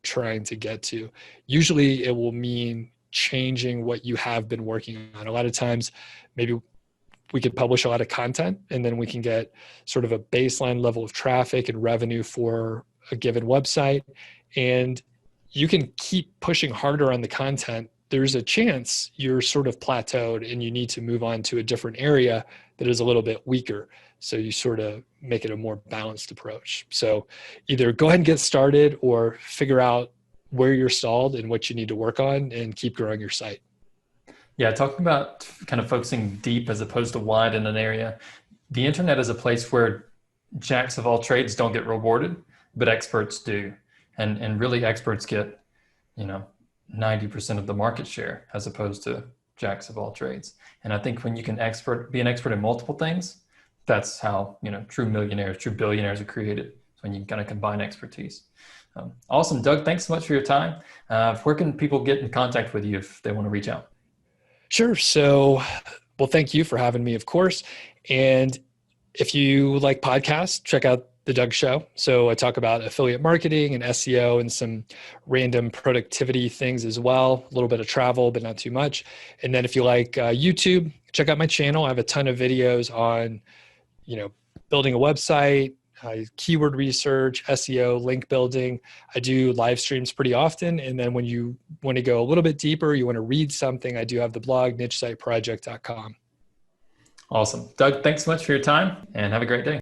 trying to get to. Usually it will mean changing what you have been working on. A lot of times, maybe we could publish a lot of content and then we can get sort of a baseline level of traffic and revenue for a given website. And you can keep pushing harder on the content. There's a chance you're sort of plateaued and you need to move on to a different area that is a little bit weaker. So you sort of make it a more balanced approach. So either go ahead and get started or figure out where you're stalled and what you need to work on and keep growing your site. Yeah, talking about kind of focusing deep as opposed to wide in an area. The internet is a place where jacks of all trades don't get rewarded, but experts do. And really experts get, 90% of the market share as opposed to jacks of all trades. And I think when you can be an expert in multiple things, that's how, true millionaires, true billionaires are created. So when you kind of combine expertise. Awesome. Doug, thanks so much for your time. Where can people get in contact with you if they want to reach out? Sure. So, well, thank you for having me, of course. And if you like podcasts, check out The Doug Show. So I talk about affiliate marketing and SEO and some random productivity things as well, a little bit of travel, but not too much. And then if you like YouTube, check out my channel. I have a ton of videos on, building a website, keyword research, SEO, link building. I do live streams pretty often. And then when you want to go a little bit deeper, you want to read something, I do have the blog, nichesiteproject.com. Awesome. Doug, thanks so much for your time and have a great day.